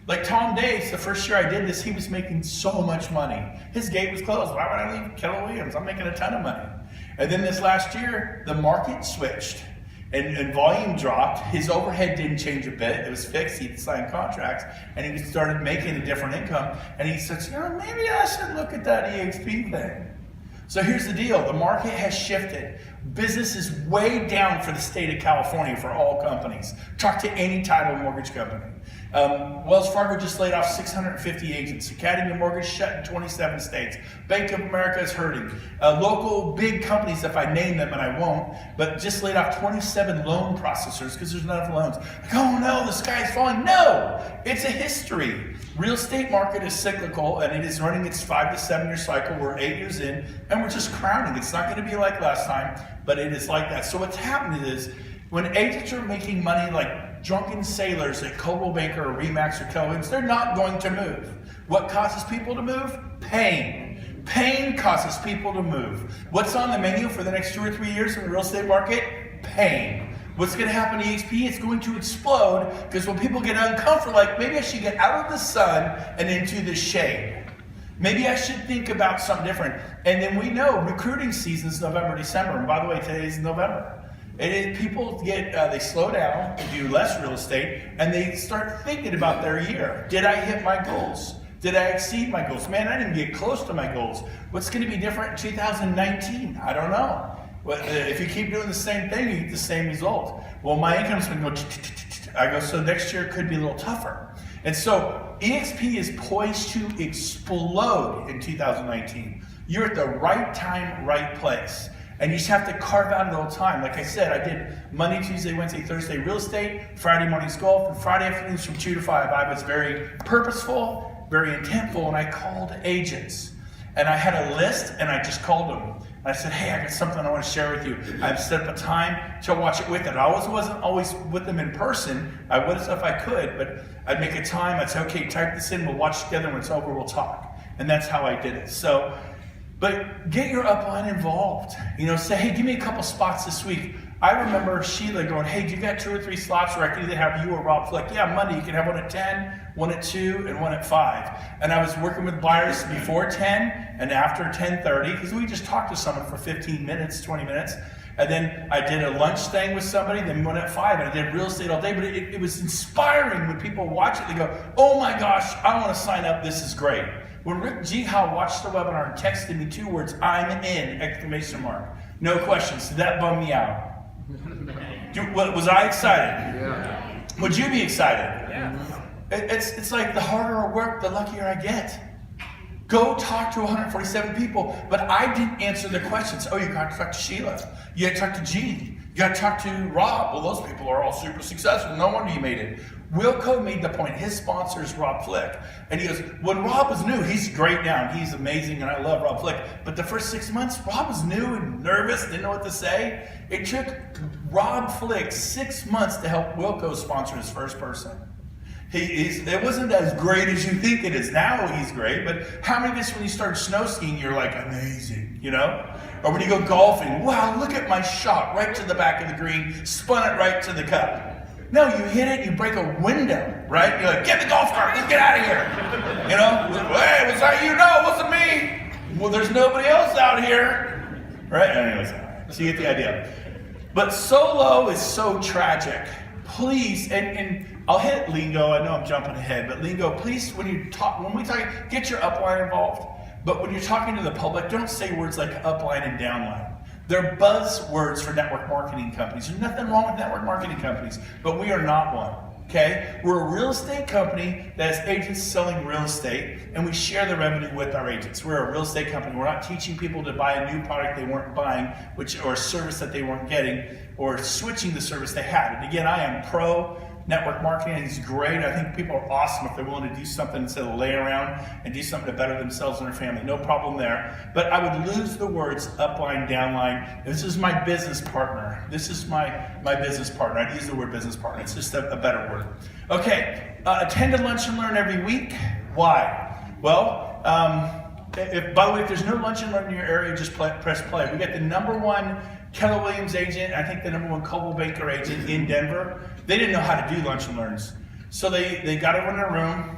Like Tom Daves, the first year I did this, he was making so much money. His gate was closed. Why would I leave Keller Williams? I'm making a ton of money. And then this last year, the market switched and volume dropped. His overhead didn't change a bit. It was fixed. He signed contracts and he started making a different income. And he said, maybe I should look at that EXP thing. So here's the deal. The market has shifted. Business is way down for the state of California for all companies. Talk to any title mortgage company. Wells Fargo just laid off 650 agents. Academy Mortgage shut in 27 states. Bank of America is hurting. Local big companies, if I name them, and I won't, but just laid off 27 loan processors because there's not enough loans. Like, oh no, the sky is falling. No, it's a history. Real estate market is cyclical, and it is running its 5 to 7 year cycle. We're 8 years in, and we're just crowning. It's not going to be like last time, but it is like that. So what's happening is when agents are making money like drunken sailors at Coldwell Banker or Remax or Cohen's, they're not going to move. What causes people to move? Pain. Pain causes people to move. What's on the menu for the next 2 or 3 years in the real estate market? Pain. What's going to happen to EXP? It's going to explode because when people get uncomfortable, like maybe I should get out of the sun and into the shade. Maybe I should think about something different. And then we know recruiting season's November, December. And by the way, today's November. People they slow down, they do less real estate, and they start thinking about their year. Did I hit my goals? Did I exceed my goals? Man, I didn't get close to my goals. What's going to be different in 2019? I don't know. If you keep doing the same thing, you get the same result. Well, my income's been going, I go, so next year could be a little tougher. And so EXP is poised to explode in 2019. You're at the right time, right place. And you just have to carve out a little time. Like I said, I did Monday, Tuesday, Wednesday, Thursday real estate, Friday mornings golf, and Friday afternoons from 2 to 5. I was very purposeful, very intentful, and I called agents. And I had a list, and I just called them. I said, hey, I got something I want to share with you. I've set up a time to watch it with them. I wasn't always with them in person. I would if I could, but I'd make a time. I'd say, okay, type this in. We'll watch together. When it's over, we'll talk. And that's how I did it. So, but get your upline involved. Say, hey, give me a couple spots this week. I remember Sheila going, hey, do you got 2 or 3 slots where I can either have you or Rob Flick? Yeah, Monday you can have one at 10, one at 2, and one at 5. And I was working with buyers before 10 and after 10:30 because we just talked to someone for 15 minutes, 20 minutes. And then I did a lunch thing with somebody, then one at 5, and I did real estate all day. But it was inspiring when people watch it. They go, oh my gosh, I want to sign up. This is great. When Rick G. Howe watched the webinar and texted me 2 words, I'm in, exclamation mark. No questions. Did that bum me out? Was I excited? Yeah. Would you be excited? Yeah. It's like the harder I work, the luckier I get. Go talk to 147 people, but I didn't answer the questions. Oh, you got to talk to Sheila. You got to talk to Gene. You got to talk to Rob. Well, those people are all super successful. No wonder you made it. Wilco made the point. His sponsor is Rob Flick. And he goes, when Rob was new, he's great now. And he's amazing, and I love Rob Flick. But the first 6 months, Rob was new and nervous, didn't know what to say. It took Rob Flick 6 months to help Wilco sponsor his first person. It wasn't as great as you think it is. Now he's great, but how many of us, when you start snow skiing, you're like, amazing, Or when you go golfing, wow, look at my shot, right to the back of the green, spun it right to the cup. No, you hit it, you break a window, right? You're like, get the golf cart, let's get out of here. Hey, was that you? No, it wasn't me. Well, there's nobody else out here, right? Anyways, so you get the idea. But solo is so tragic. Please, and I'll hit lingo. I know I'm jumping ahead, but lingo, please, when we talk, get your upline involved. But when you're talking to the public, don't say words like upline and downline. They're buzzwords for network marketing companies. There's nothing wrong with network marketing companies, but we are not one. Okay? We're a real estate company that has agents selling real estate, and we share the revenue with our agents. We're a real estate company. We're not teaching people to buy a new product they weren't buying, or a service that they weren't getting, or switching the service they had. And again, I am pro network marketing, and it's great. I think people are awesome if they're willing to do something instead of lay around and do something to better themselves and their family. No problem there. But I would lose the words upline, downline. This is my business partner. This is my business partner. I'd use the word business partner. It's just a better word. Okay, attend a lunch and learn every week. Why? Well, by the way, if there's no lunch and learn in your area, just press play. We got the #1 Keller Williams agent, I think the #1 Coldwell Banker agent in Denver. They didn't know how to do lunch and learns. So they got everyone in a room,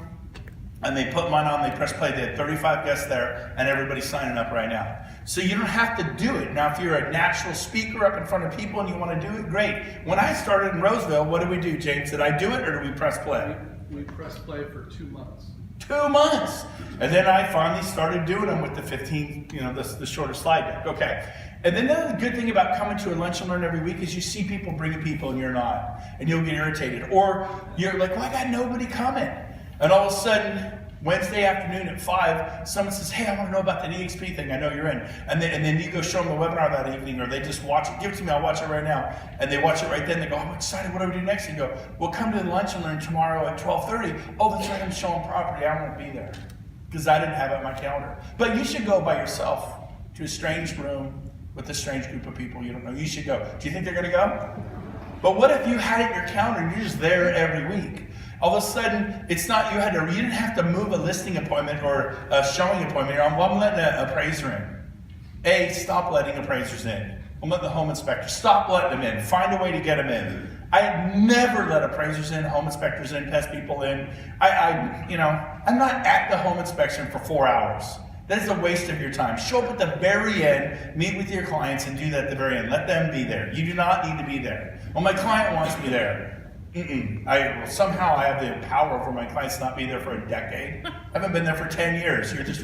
and they put mine on, they press play. They had 35 guests there, and everybody's signing up right now. So you don't have to do it. Now, if you're a natural speaker up in front of people and you want to do it, great. When I started in Roseville, what did we do, James? Did I do it, or did we press play? we pressed play for 2 months. 2 months. And then I finally started doing them with the 15, the shorter slide deck. Okay. And then the good thing about coming to a lunch and learn every week is you see people bringing people and you're not. And you'll get irritated. Or you're like, well, I got nobody coming. And all of a sudden, Wednesday afternoon at 5, someone says, hey, I want to know about that EXP thing. I know you're in. And then you go show them the webinar that evening, or they just watch it. Give it to me. I'll watch it right now. And they watch it right then. They go, I'm excited. What do we do next? And you go, well, come to the lunch and learn tomorrow at 12:30. Oh, that's right. I'm showing property. I won't be there because I didn't have it on my calendar. But you should go by yourself to a strange room with a strange group of people you don't know. You should go. Do you think they're going to go? But what if you had it in your calendar and you're just there every week? All of a sudden, it's not you didn't have to move a listing appointment or a showing appointment. I'm letting an appraiser in. Stop letting appraisers in. I'm letting the home inspector. Stop letting them in. Find a way to get them in. I never let appraisers in, home inspectors in, pest people in. I'm not at the home inspection for 4 hours. That is a waste of your time. Show up at the very end, meet with your clients, and do that at the very end. Let them be there. You do not need to be there. Well, my client wants me there. Somehow I have the power over my clients to not be there for a decade. I haven't been there for 10 years. I'm going to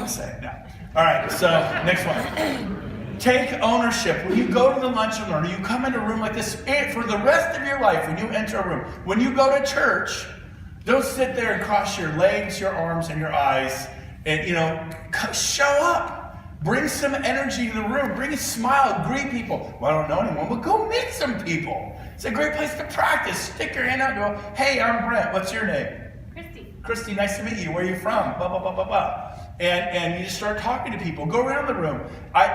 say it now. All right, so next one. Take ownership. When you go to the lunch and learn, or you come into a room like this, for the rest of your life, when you enter a room, when you go to church, don't sit there and cross your legs, your arms, and your eyes, and, show up. Bring some energy to the room. Bring a smile. Greet people. Well, I don't know anyone, but go meet some people. It's a great place to practice. Stick your hand out and go, hey, I'm Brent. What's your name? Christy. Christy, nice to meet you. Where are you from? Blah, blah, blah, blah, blah. And you just start talking to people. Go around the room.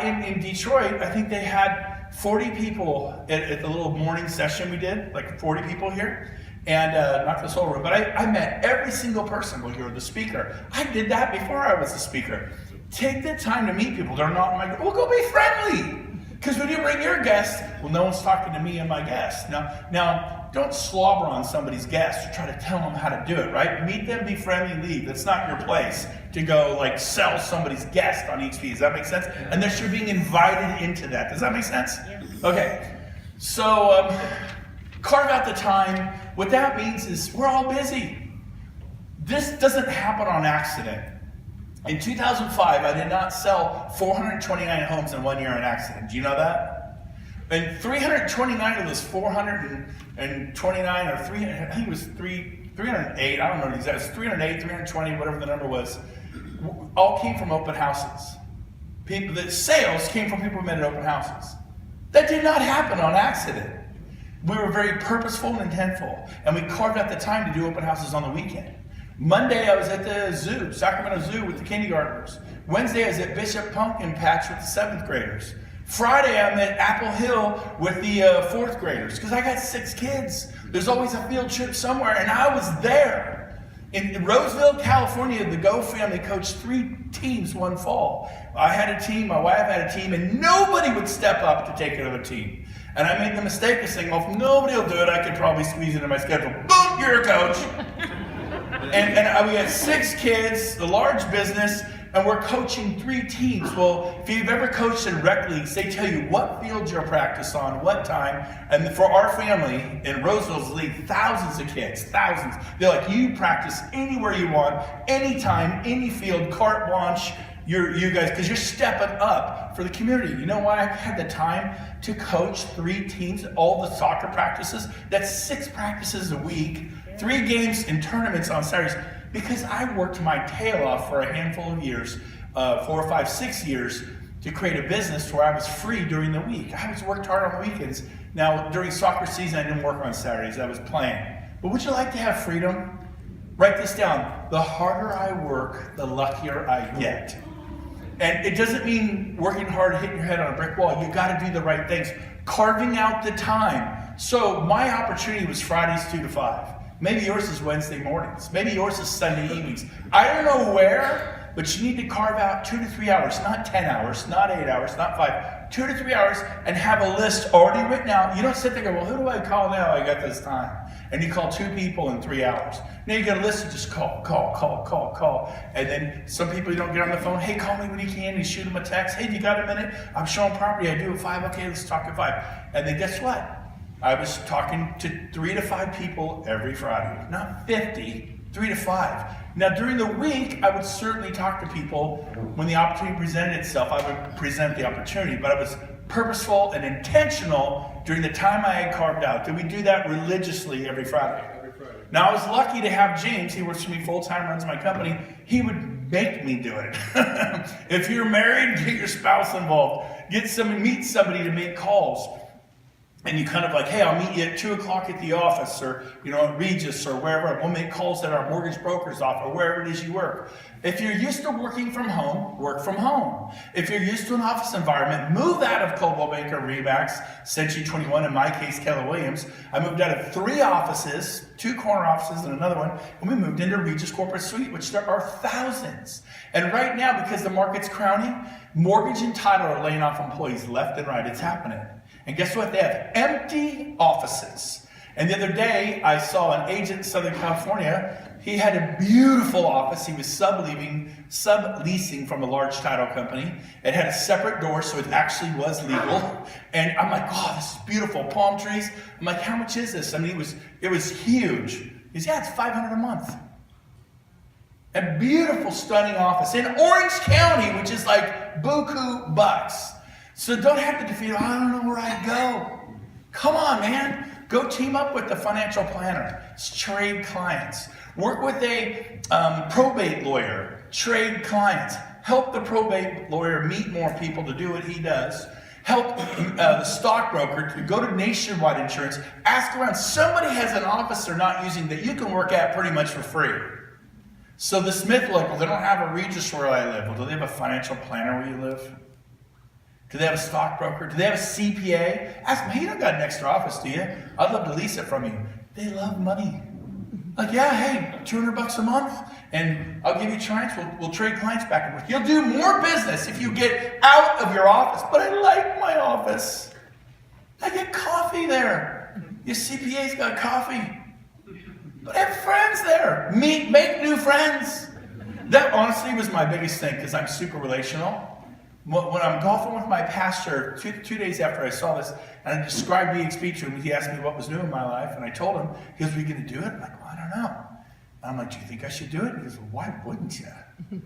In Detroit, I think they had 40 people at the little morning session we did, like 40 people here. And not this whole room, but I met every single person. Well, you're the speaker. I did that before I was the speaker. Take the time to meet people. They're not my group. Well, go be friendly. Because when you bring your guests, well, no one's talking to me and my guests. Now, don't slobber on somebody's guests or try to tell them how to do it, right? Meet them, be friendly, leave. That's not your place to go sell somebody's guest on EXP. Does that make sense? Unless you're being invited into that. Does that make sense? Yeah. Okay. So carve out the time. What that means is we're all busy. This doesn't happen on accident. In 2005, I did not sell 429 homes in 1 year on accident. Do you know that? And 329 of those 429 or 300, I think it was 308, I don't know the exact, it was 308, 320, whatever the number was, all came from open houses. The sales came from people who met at open houses. That did not happen on accident. We were very purposeful and intentful, and we carved out the time to do open houses on the weekend. Monday, I was at the zoo, Sacramento Zoo with the kindergartners. Wednesday, I was at Bishop Pumpkin Patch with the 7th graders. Friday, I'm at Apple Hill with the 4th graders, because I got 6 kids. There's always a field trip somewhere, and I was there. In Roseville, California, the Go family coached 3 teams one fall. I had a team, my wife had a team, and nobody would step up to take another team. And I made the mistake of saying, well, if nobody will do it, I could probably squeeze it into my schedule. Boom, you're a coach. And we had 6 kids, a large business, and we're coaching 3 teams. Well, if you've ever coached in rec leagues, they tell you what field you'll practice on, what time. And for our family in Roseville's league, thousands of kids, thousands. They're like, you practice anywhere you want, anytime, any field, carte blanche. You guys, because you're stepping up for the community. You know why I had the time to coach 3 teams, all the soccer practices? That's 6 practices a week, 3 games and tournaments on Saturdays, because I worked my tail off for a handful of years, 4, 5, 6 years, to create a business where I was free during the week. I was worked hard on the weekends. Now, during soccer season, I didn't work on Saturdays. I was playing. But would you like to have freedom? Write this down. The harder I work, the luckier I get. And it doesn't mean working hard, hitting your head on a brick wall. You got to do the right things. Carving out the time. So my opportunity was Fridays 2 to 5. Maybe yours is Wednesday mornings. Maybe yours is Sunday evenings. I don't know where, but you need to carve out 2 to 3 hours, not 10 hours, not 8 hours, not 5. 2 to 3 hours, and have a list already written out. You don't sit there and go, well, who do I call now? I got this time. And you call 2 people in 3 hours. Now you got a list of just call. And then some people you don't get on the phone. Hey, call me when you can. You shoot them a text. Hey, you got a minute? I'm showing property. I do at 5. Okay, let's talk at 5. And then guess what? I was talking to 3 to 5 people every Friday, not 50, 3 to 5. Now during the week, I would certainly talk to people when the opportunity presented itself. I would present the opportunity, but I was purposeful and intentional during the time I had carved out. Did we do that religiously every Friday? Every Friday. Now I was lucky to have James. He works for me full time, runs my company. He would make me do it. If you're married, get your spouse involved. Meet somebody to make calls. And you kind of like, hey, I'll meet you at 2 o'clock at the office, or at Regis, or wherever. We'll make calls at our mortgage broker's office, or wherever it is you work. If you're used to working from home, work from home. If you're used to an office environment, move out of Coldwell Banker, Remax, Century 21, in my case, Keller Williams. I moved out of 3 offices, 2 corner offices and another one, and we moved into Regis Corporate Suite, which there are thousands. And right now, because the market's crowning, mortgage and title are laying off employees left and right. It's happening. And guess what? They have empty offices. And the other day, I saw an agent in Southern California. He had a beautiful office. He was subleasing from a large title company. It had a separate door, so it actually was legal. And I'm like, oh, this is beautiful. Palm trees. I'm like, how much is this? I mean, it was huge. He said, yeah, it's $500 a month. A beautiful, stunning office in Orange County, which is like buku bucks. So don't have to defeat, I don't know where I'd go. Come on, man. Go team up with the financial planner. Trade clients. Work with a probate lawyer. Trade clients. Help the probate lawyer meet more people to do what he does. Help the stockbroker to go to Nationwide Insurance. Ask around. Somebody has an office they're not using that you can work at pretty much for free. So the Smith local, they don't have a Regis where I live. Well, do they have a financial planner where you live? Do they have a stockbroker? Do they have a CPA? Ask them, hey, you don't got an extra office, do you? I'd love to lease it from you. They love money. Like, yeah, hey, $200 a month, and I'll give you clients. We'll trade clients back and forth. You'll do more business if you get out of your office. But I like my office. I get coffee there. Your CPA's got coffee. But I have friends there. Make new friends. That honestly was my biggest thing, because I'm super relational. When I'm golfing with my pastor, two days after I saw this, and I described EXP to him, he asked me what was new in my life, and I told him, he goes, are we going to do it? I'm like, well, I don't know. And I'm like, do you think I should do it? He goes, well, why wouldn't you? I'm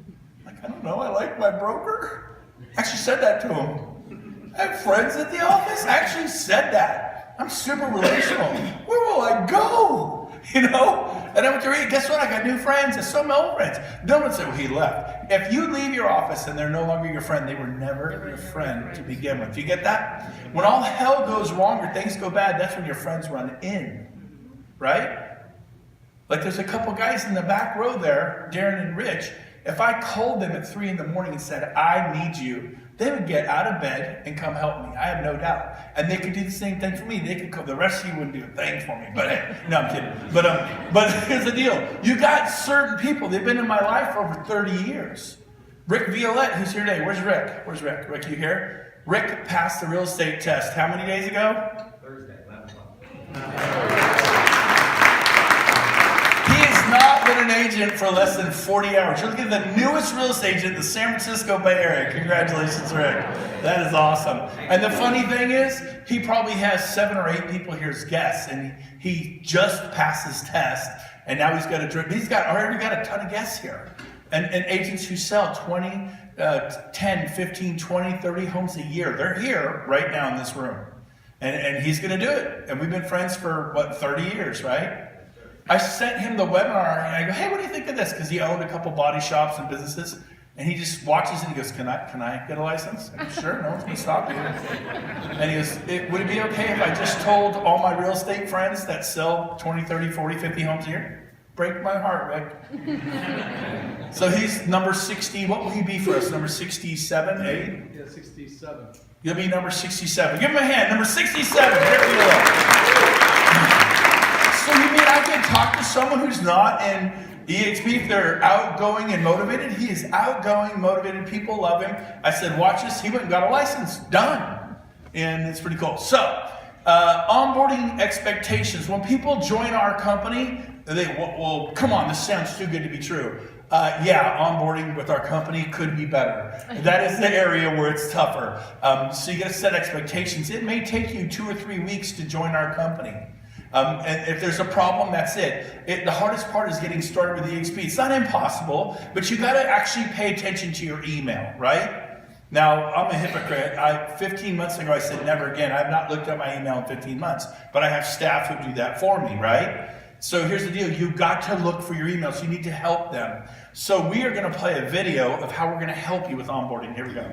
like, I don't know, I like my broker. I actually said that to him. I have friends at the office. I actually said that. I'm super relational. Where will I go? And I went to read. Guess what? I got new friends and some old friends. No one said, well, he left. If you leave your office and they're no longer your friend, they were never your friend to begin with. Do you get that? When all hell goes wrong or things go bad, that's when your friends run in. Right? Like there's a couple guys in the back row there, Darren and Rich. If I called them at 3 a.m. and said, I need you, they would get out of bed and come help me. I have no doubt. And they could do the same thing for me. They could come. The rest of you wouldn't do a thing for me. But no, I'm kidding. But here's the deal. You got certain people. They've been in my life for over 30 years. Rick Violette, who's here today. Where's Rick? Where's Rick? Rick, you here? Rick passed the real estate test. How many days ago? Thursday, 11 o'clock. He has not been an agent for less than 40 hours. You're looking at the newest real estate agent in the San Francisco Bay Area. Congratulations, Rick. That is awesome. And the funny thing is, he probably has 7 or 8 people here as guests, and he just passed his test, and now he's got already got a ton of guests here. And agents who sell 20, 10, 15, 20, 30 homes a year. They're here right now in this room. And he's going to do it. And we've been friends for, 30 years, right? I sent him the webinar, and I go, hey, what do you think of this? Because he owned a couple body shops and businesses. And he just watches it and he goes, can I get a license? I go, sure, no one's going to stop you. And he goes, would it be okay if I just told all my real estate friends that sell 20, 30, 40, 50 homes a year? Break my heart, Rick. So he's number 60. What will he be for us? Number 67, 8? Yeah, 67. You'll be number 67. Give him a hand. Number 67. There you go. So you mean I can talk to someone who's not in EXP if they're outgoing and motivated? He is outgoing, motivated. People love him. I said, watch this. He went and got a license. Done. And it's pretty cool. So, onboarding expectations. When people join our company, Well, come on, this sounds too good to be true. Yeah, onboarding with our company could be better. That is the area where it's tougher. So you got to set expectations. It may take you 2 or 3 weeks to join our company. And if there's a problem, that's it. The hardest part is getting started with EXP. It's not impossible, but you got to actually pay attention to your email, right? Now, I'm a hypocrite. 15 months ago, I said never again. I have not looked at my email in 15 months, but I have staff who do that for me, right? So here's the deal. You've got to look for your emails. You need to help them. So we are going to play a video of how we're going to help you with onboarding. Here we go.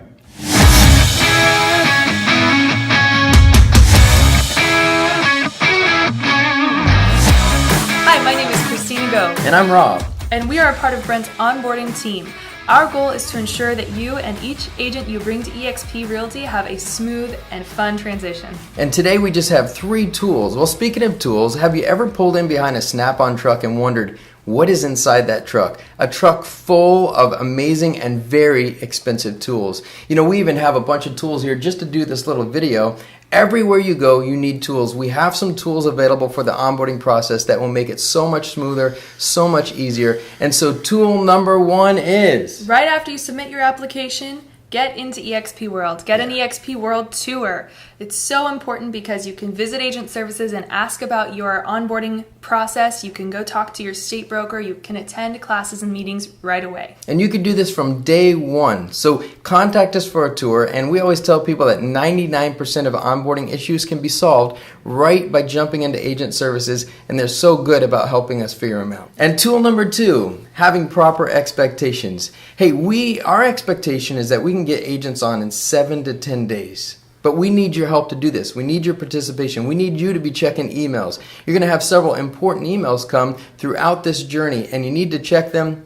Hi, my name is Christina Go. And I'm Rob. And we are a part of Brent's onboarding team. Our goal is to ensure that you and each agent you bring to eXp Realty have a smooth and fun transition. And today we just have 3 tools. Well, speaking of tools, have you ever pulled in behind a Snap-on truck and wondered what is inside that truck? A truck full of amazing and very expensive tools. You know, we even have a bunch of tools here just to do this little video. Everywhere you go, you need tools. We have some tools available for the onboarding process that will make it so much smoother, so much easier. And so tool number 1 is... Right after you submit your application, get into eXp World. Get an eXp World tour. It's so important because you can visit agent services and ask about your onboarding process. You can go talk to your state broker. You can attend classes and meetings right away. And you can do this from day 1. So contact us for a tour, and we always tell people that 99% of onboarding issues can be solved right by jumping into agent services, and they're so good about helping us figure them out. And tool number 2, having proper expectations. Hey, our expectation is that we can get agents on in 7 to 10 days. But we need your help to do this. We need your participation. We need you to be checking emails. You're going to have several important emails come throughout this journey, and you need to check them.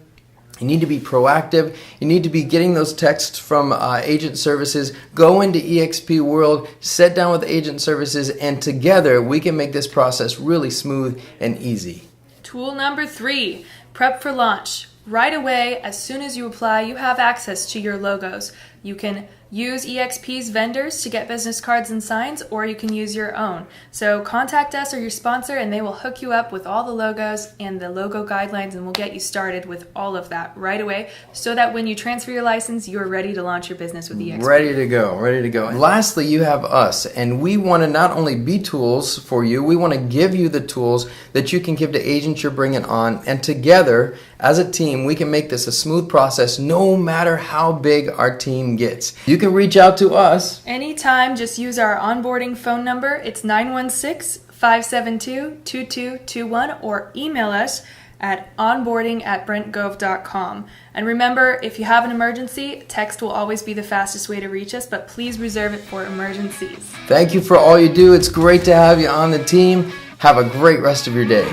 You need to be proactive. You need to be getting those texts from agent services. Go into eXp World, sit down with agent services, and together we can make this process really smooth and easy. Tool number 3, prep for launch. Right away, as soon as you apply, you have access to your logos. You can use eXp's vendors to get business cards and signs, or you can use your own. So contact us or your sponsor and they will hook you up with all the logos and the logo guidelines, and we'll get you started with all of that right away so that when you transfer your license, you're ready to launch your business with eXp. Ready to go, ready to go. And lastly, you have us, and we want to not only be tools for you, we want to give you the tools that you can give to agents you're bringing on, and together as a team, we can make this a smooth process no matter how big our team gets. You can reach out to us anytime. Just use our onboarding phone number. It's 916-572-2221, or email us at onboarding@brentgove.com. And remember, if you have an emergency, text will always be the fastest way to reach us, but please reserve it for emergencies. Thank you for all you do. It's great to have you on the team. Have a great rest of your day.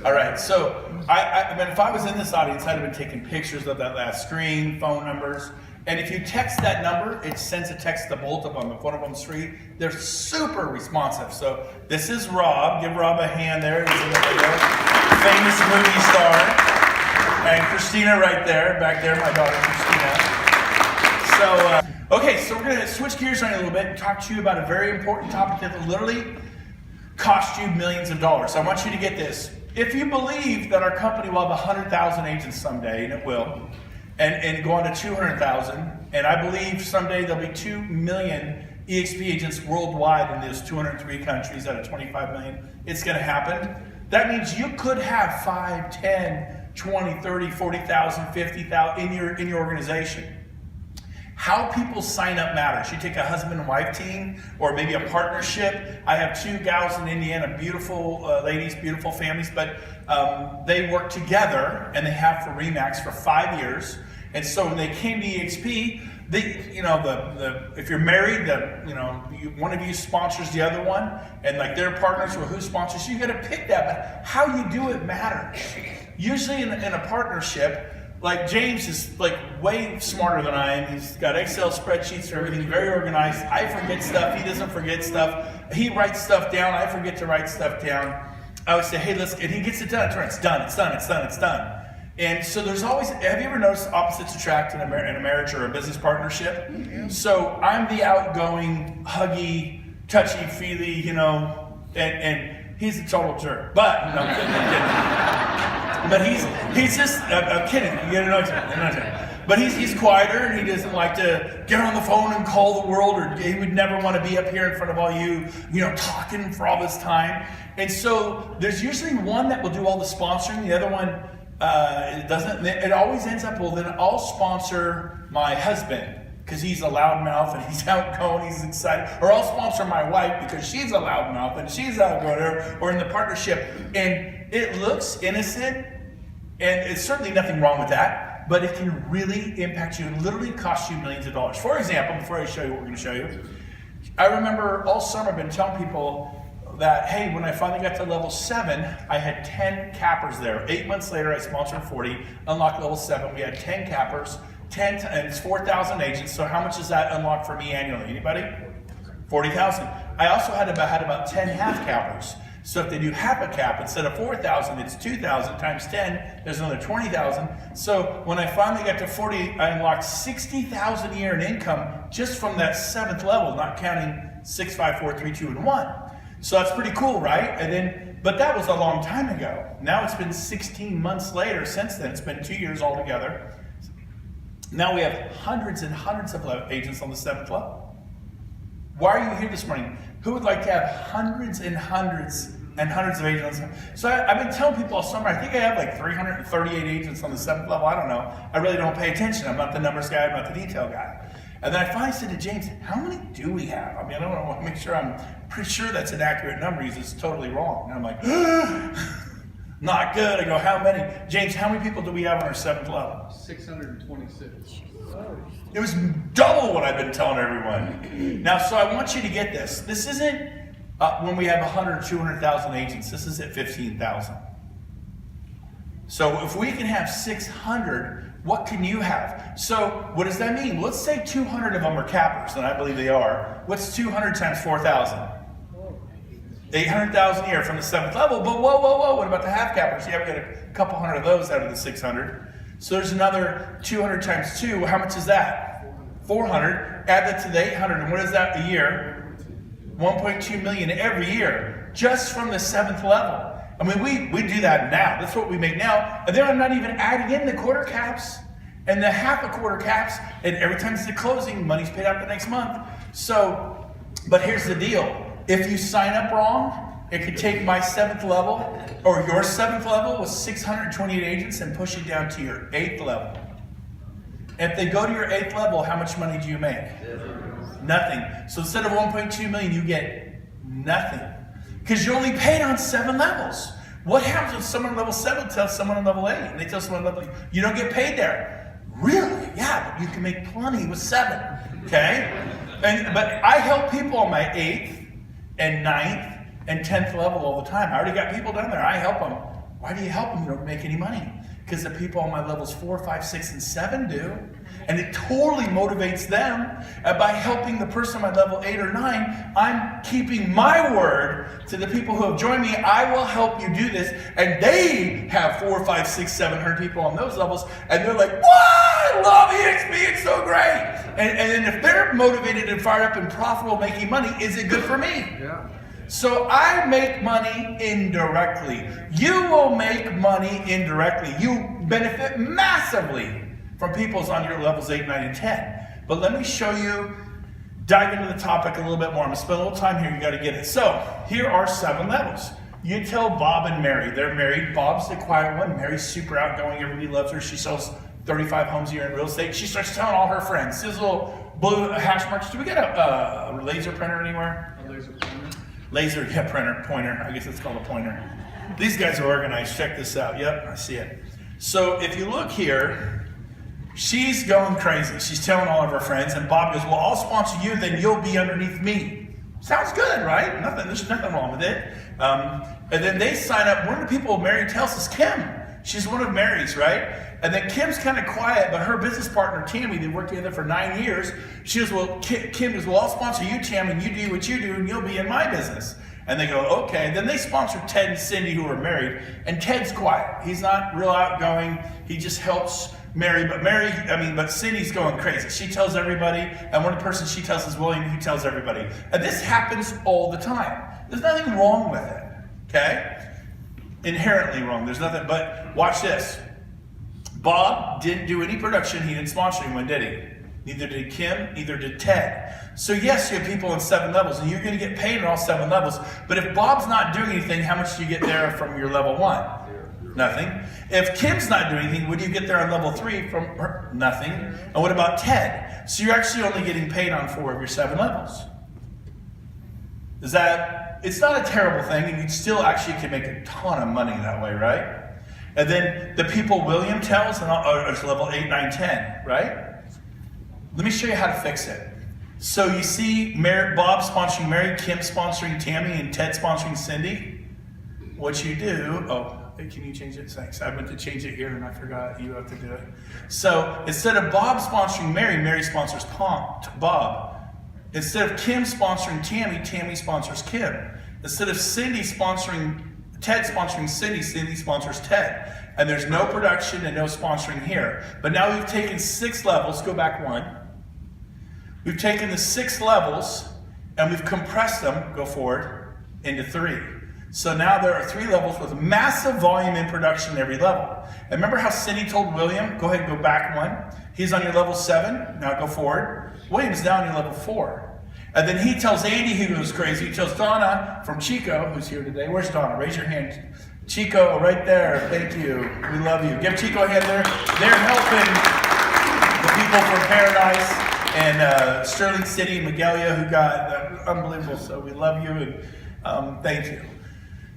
All right, so I mean, if I was in this audience, I'd have been taking pictures of that last screen, phone numbers, and if you text that number, it sends a text to both of them. If one of them's free, they're super responsive. So this is Rob. Give Rob a hand there. He's in the video. Famous movie star. And Christina right there, back there, my daughter Christina. So, okay, so we're going to switch gears on you a little bit and talk to you about a very important topic that will literally cost you millions of dollars. I want you to get this. If you believe that our company will have 100,000 agents someday, and it will, and go on to 200,000, and I believe someday there'll be 2 million eXp agents worldwide in those 203 countries out of 25 million, it's going to happen. That means you could have 5, 10, 20, 30, 40,000, 50,000 in your organization. How people sign up matters. You take a husband and wife team, or maybe a partnership. I have 2 gals in Indiana, beautiful ladies, beautiful families, but they work together, and they have for RE/MAX for 5 years. And so when they came to eXp, if you're married, one of you sponsors the other one, and like they're partners, or who sponsors you, got to pick that. But how you do it matters. Usually in a partnership, like James is like way smarter than I am. He's got Excel spreadsheets for everything, very organized. I forget stuff. He doesn't forget stuff. He writes stuff down. I forget to write stuff down. I would say, hey, and he gets it done. It's done. It's done. It's done. It's done. And so there's always, have you ever noticed opposites attract in a marriage or a business partnership? So I'm the outgoing, huggy, touchy-feely, you know, and he's a total jerk. But, no, I'm kidding. But he's just, I'm kidding. You know what I'm saying? But he's quieter, and he doesn't like to get on the phone and call the world, or he would never want to be up here in front of all you know, talking for all this time. And so there's usually one that will do all the sponsoring, the other one it doesn't. It always ends up, well, then I'll sponsor my husband because he's a loudmouth and he's outgoing, he's excited, or I'll sponsor my wife because she's a loudmouth and she's outgoing, or in the partnership. And it looks innocent, and it's certainly nothing wrong with that. But it can really impact you and literally cost you millions of dollars. For example, before I show you what we're going to show you, I remember all summer I've been telling people that, hey, when I finally got to level 7, I had 10 cappers there. 8 months later, I sponsored 40, unlocked level 7. We had 10 cappers, and it's 4,000 agents. So how much does that unlock for me annually? Anybody? 40,000. I also had about 10 half cappers. So if they do half a cap, instead of 4,000, it's 2,000 times 10, there's another 20,000. So when I finally got to 40, I unlocked 60,000 a year in income just from that 7th level, not counting 6, 5, 4, 3, 2, and 1. So that's pretty cool, right? And then, but that was a long time ago. Now it's been 16 months later since then. It's been 2 years altogether. Now we have hundreds and hundreds of agents on the 7th level. Why are you here this morning? Who would like to have hundreds and hundreds and hundreds of agents? So I've been telling people all summer, I think I have like 338 agents on the 7th level. I don't know. I really don't pay attention. I'm not the numbers guy. I'm not the detail guy. And then I finally said to James, how many do we have? I mean, I don't want to make sure, I'm pretty sure that's an accurate number. He's just totally wrong. And I'm like, not good. I go, how many? James, how many people do we have on our 7th level? 626. It was double what I've been telling everyone. Now, so I want you to get this. This isn't when we have 100 or 200,000 agents. This is at 15,000. So if we can have 600, what can you have? So what does that mean? Let's say 200 of them are cappers, and I believe they are. What's 200 times 4,000? 800,000 a year from the 7th level. But whoa, what about the half cappers? Yeah, we got a couple hundred of those out of the 600. So there's another 200 times 2. How much is that? 400. Add that to the 800, and what is that a year? 1.2 million every year, just from the 7th level. I mean, we do that now. That's what we make now. And then I'm not even adding in the quarter caps and the half a quarter caps. And every time it's the closing, money's paid out the next month. So, but here's the deal. If you sign up wrong, it could take my 7th level or your 7th level with 628 agents and push it down to your 8th level. If they go to your 8th level, how much money do you make? Nothing. So instead of 1.2 million, you get nothing. Because you're only paid on 7 levels. What happens when someone on level 7 tells someone on level 8? And they tell someone on level 8, you don't get paid there. Really? Yeah, but you can make plenty with 7. Okay? But I help people on my 8th and 9th and 10th level all the time. I already got people down there. I help them. Why do you help them? You don't make any money. Because the people on my levels 4, 5, 6, and 7 do. And it totally motivates them. By helping the person on my level 8 or 9, I'm keeping my word to the people who have joined me. I will help you do this. And they have 4, 5, 6, 700 people on those levels. And they're like, what? I love EXP. It's so great. And then if they're motivated and fired up and profitable making money, is it good for me? Yeah. So I make money indirectly. You will make money indirectly. You benefit massively from people's on your levels 8, 9, and 10. But let me show you, dive into the topic a little bit more. I'm going to spend a little time here. You got to get it. So here are 7 levels. You tell Bob and Mary. They're married. Bob's the quiet one. Mary's super outgoing. Everybody loves her. She sells 35 homes a year in real estate. She starts telling all her friends. These little blue hash marks. Do we get a laser printer anywhere? A laser pointer. Laser, yeah, printer, pointer. I guess it's called a pointer. These guys are organized. Check this out. Yep, I see it. So if you look here, she's going crazy. She's telling all of her friends, and Bob goes, well, I'll sponsor you, then you'll be underneath me. Sounds good, right? There's nothing wrong with it. And then they sign up. One of the people Mary tells is Kim. She's one of Mary's, right? And then Kim's kind of quiet, but her business partner, Tammy, they worked together for 9 years. She goes, well, Kim goes, well, I'll sponsor you, Tam, and you do what you do, and you'll be in my business. And they go, okay. Then they sponsor Ted and Cindy, who are married, and Ted's quiet. He's not real outgoing. He just helps Mary, but Cindy's going crazy. She tells everybody, and one of the persons she tells is William, who tells everybody. And this happens all the time. There's nothing wrong with it, okay? Inherently wrong. There's nothing, but watch this. Bob didn't do any production. He didn't sponsor anyone, did he? Neither did Kim, neither did Ted. So yes, you have people in 7 levels, and you're going to get paid on all 7 levels. But if Bob's not doing anything, how much do you get there from your level 1? Nothing. If Kim's not doing anything, what do you get there on level 3 from her? Nothing. And what about Ted? So you're actually only getting paid on 4 of your 7 levels. It's not a terrible thing, and you still actually can make a ton of money that way, right? And then the people William tells are level 8, 9, 10, right? Let me show you how to fix it. So you see Bob sponsoring Mary, Kim sponsoring Tammy, and Ted sponsoring Cindy. What you do, can you change it? Thanks. I went to change it here and I forgot you have to do it. So instead of Bob sponsoring Mary, Mary sponsors Bob. Instead of Kim sponsoring Tammy, Tammy sponsors Kim. Instead of Ted sponsoring Cindy, Cindy sponsors Ted. And there's no production and no sponsoring here. But now we've taken 6 levels, go back 1. We've taken the 6 levels and we've compressed them, go forward, into 3. So now there are 3 levels with massive volume in production at every level. And remember how Cindy told William, go ahead and go back 1. He's on your level 7, now go forward. William's now on your level 4. And then he tells Andy, who goes crazy. He tells Donna from Chico, who's here today. Where's Donna? Raise your hand. Chico, right there. Thank you. We love you. Give Chico a hand there. They're helping the people from Paradise and Sterling City, Magalia, who got unbelievable. So we love you and thank you.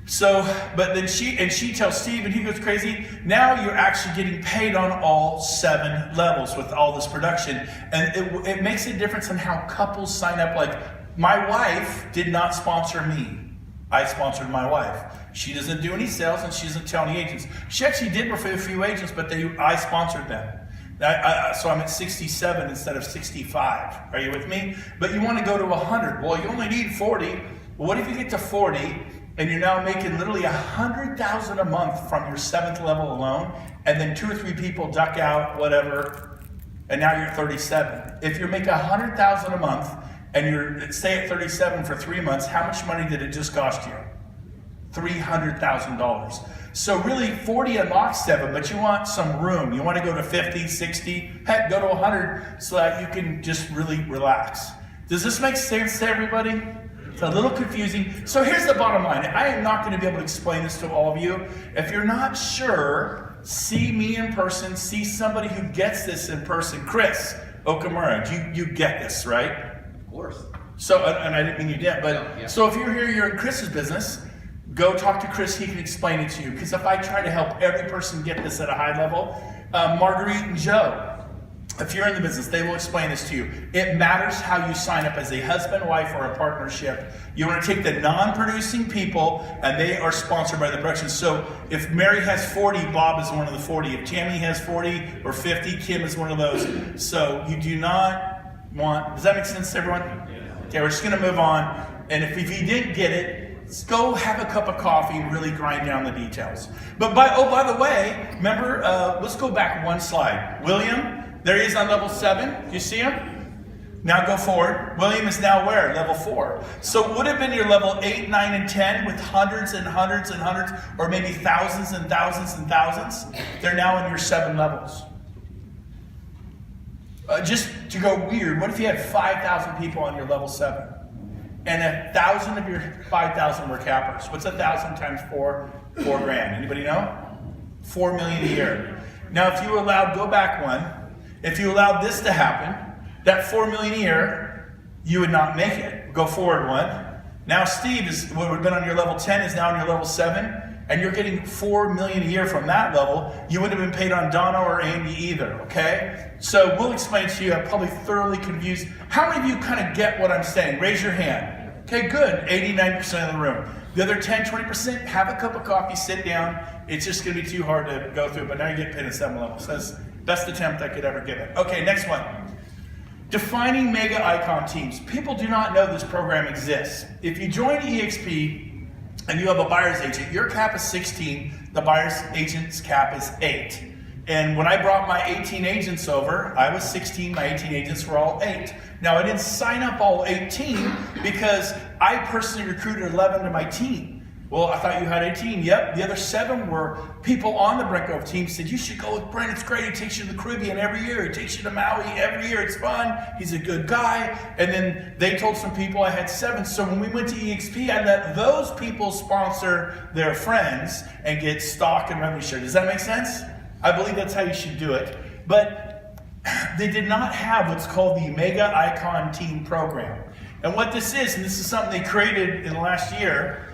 So, but then she tells Steve, and he goes crazy. Now you're actually getting paid on all 7 levels with all this production. And it makes a difference in how couples sign up. Like, my wife did not sponsor me. I sponsored my wife. She doesn't do any sales and she doesn't tell any agents. She actually did work for a few agents, but I sponsored them. So I'm at 67 instead of 65. Are you with me? But you want to go to 100. Well, you only need 40. Well, what if you get to 40 and you're now making literally $100,000 a month from your 7th level alone, and then 2 or 3 people duck out, whatever, and now you're at 37. If you're making $100,000 a month and you're stay at 37 for 3 months, how much money did it just cost you? $300,000. So really 40 unlocks 7, but you want some room. You want to go to 50, 60, heck, go to 100 so that you can just really relax. Does this make sense to everybody? It's a little confusing. So here's the bottom line. I am not going to be able to explain this to all of you. If you're not sure, see me in person, see somebody who gets this in person. Chris Okamura, you get this, right? Of course. So, and I didn't mean you didn't, but No, yeah. So if you're here, you're in Chris's business, go talk to Chris, he can explain it to you. Because if I try to help every person get this at a high level, Marguerite and Joe, if you're in the business, they will explain this to you. It matters how you sign up as a husband, wife, or a partnership. You want to take the non-producing people, and they are sponsored by the production. So if Mary has 40, Bob is one of the 40. If Tammy has 40 or 50, Kim is one of those. So you do not want, does that make sense to everyone? Okay, we're just going to move on. And if you didn't get it, let's go have a cup of coffee and really grind down the details. But by the way, remember, let's go back 1 slide. William, there he is on level 7. Do you see him? Now go forward. William is now where? Level 4. So would have been your level 8, 9, and 10 with hundreds and hundreds and hundreds, or maybe thousands and thousands and thousands. They're now in your 7 levels. Just to go weird, what if you had 5,000 people on your level 7? And 1,000 of your 5,000 were cappers. What's 1,000 times 4? 4 grand. Anybody know? 4 million a year. Now, if you allowed, go back 1. If you allowed this to happen, that 4 million a year, you would not make it. Go forward 1. Now Steve is what would have been on your level 10 is now on your level 7, and you're getting 4 million a year from that level. You wouldn't have been paid on Donna or Andy either. Okay? So we'll explain to you. I'm probably thoroughly confused. How many of you kind of get what I'm saying? Raise your hand. Okay, good. 89% of the room. The other 10, 20%, have a cup of coffee, sit down. It's just going to be too hard to go through, but now you get paid at 7 levels. That's best attempt I could ever give it. Okay, next one. Defining mega icon teams. People do not know this program exists. If you join EXP and you have a buyer's agent, your cap is 16, the buyer's agent's cap is 8. And when I brought my 18 agents over, I was 16, my 18 agents were all 8. Now I didn't sign up all 18 because I personally recruited 11 to my team. Well, I thought you had 18. Yep, the other 7 were people on the Brent Grove team said, you should go with Brent, it's great. He takes you to the Caribbean every year. He takes you to Maui every year. It's fun. He's a good guy. And then they told some people I had 7. So when we went to EXP, I let those people sponsor their friends and get stock and revenue share. Does that make sense? I believe that's how you should do it. But they did not have what's called the Mega Icon Team Program. And what this is, and this is something they created in the last year,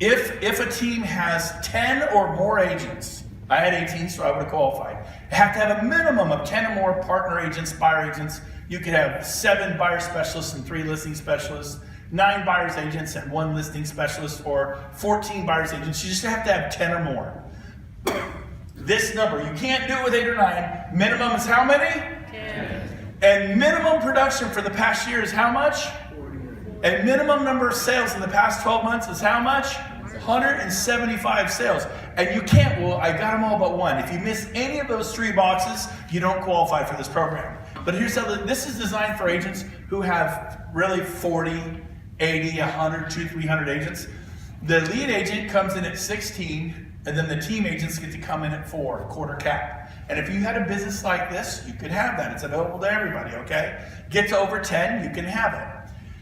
if a team has 10 or more agents, I had 18, so I would have qualified. You have to have a minimum of 10 or more partner agents, buyer agents. You could have 7 buyer specialists and 3 listing specialists, 9 buyers agents and 1 listing specialist, or 14 buyers agents. You just have to have 10 or more. This number, you can't do it with 8 or 9. Minimum is how many? 10. And minimum production for the past year is how much? And minimum number of sales in the past 12 months is how much? 175 sales. And you can't, well, I got them all but 1. If you miss any of those 3 boxes, you don't qualify for this program. But here's how this is designed for agents who have really 40, 80, 100, 200, 300 agents. The lead agent comes in at 16, and then the team agents get to come in at 4, quarter cap. And if you had a business like this, you could have that. It's available to everybody, okay? Get to over 10, you can have it.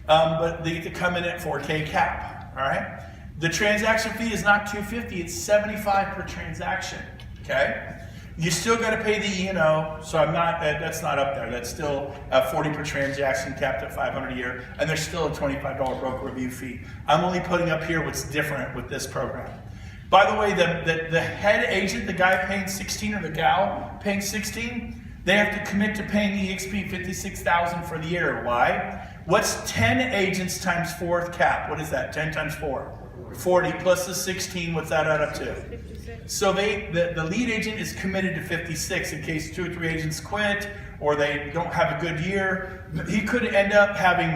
But they get to come in at 4K cap, all right? The transaction fee is not $250, it's $75 per transaction, okay? You still got to pay the E&O, so that's not up there. That's still $40 per transaction, capped at $500 a year, and there's still a $25 broker review fee. I'm only putting up here what's different with this program. By the way, the head agent, the guy paying 16 or the gal paying 16, they have to commit to paying EXP $56,000 for the year. Why? What's 10 agents times 4th cap? What is that? 10 times 4? 40 plus the 16, what's that add up to? 56. So the lead agent is committed to 56 in case 2 or 3 agents quit or they don't have a good year. He could end up having,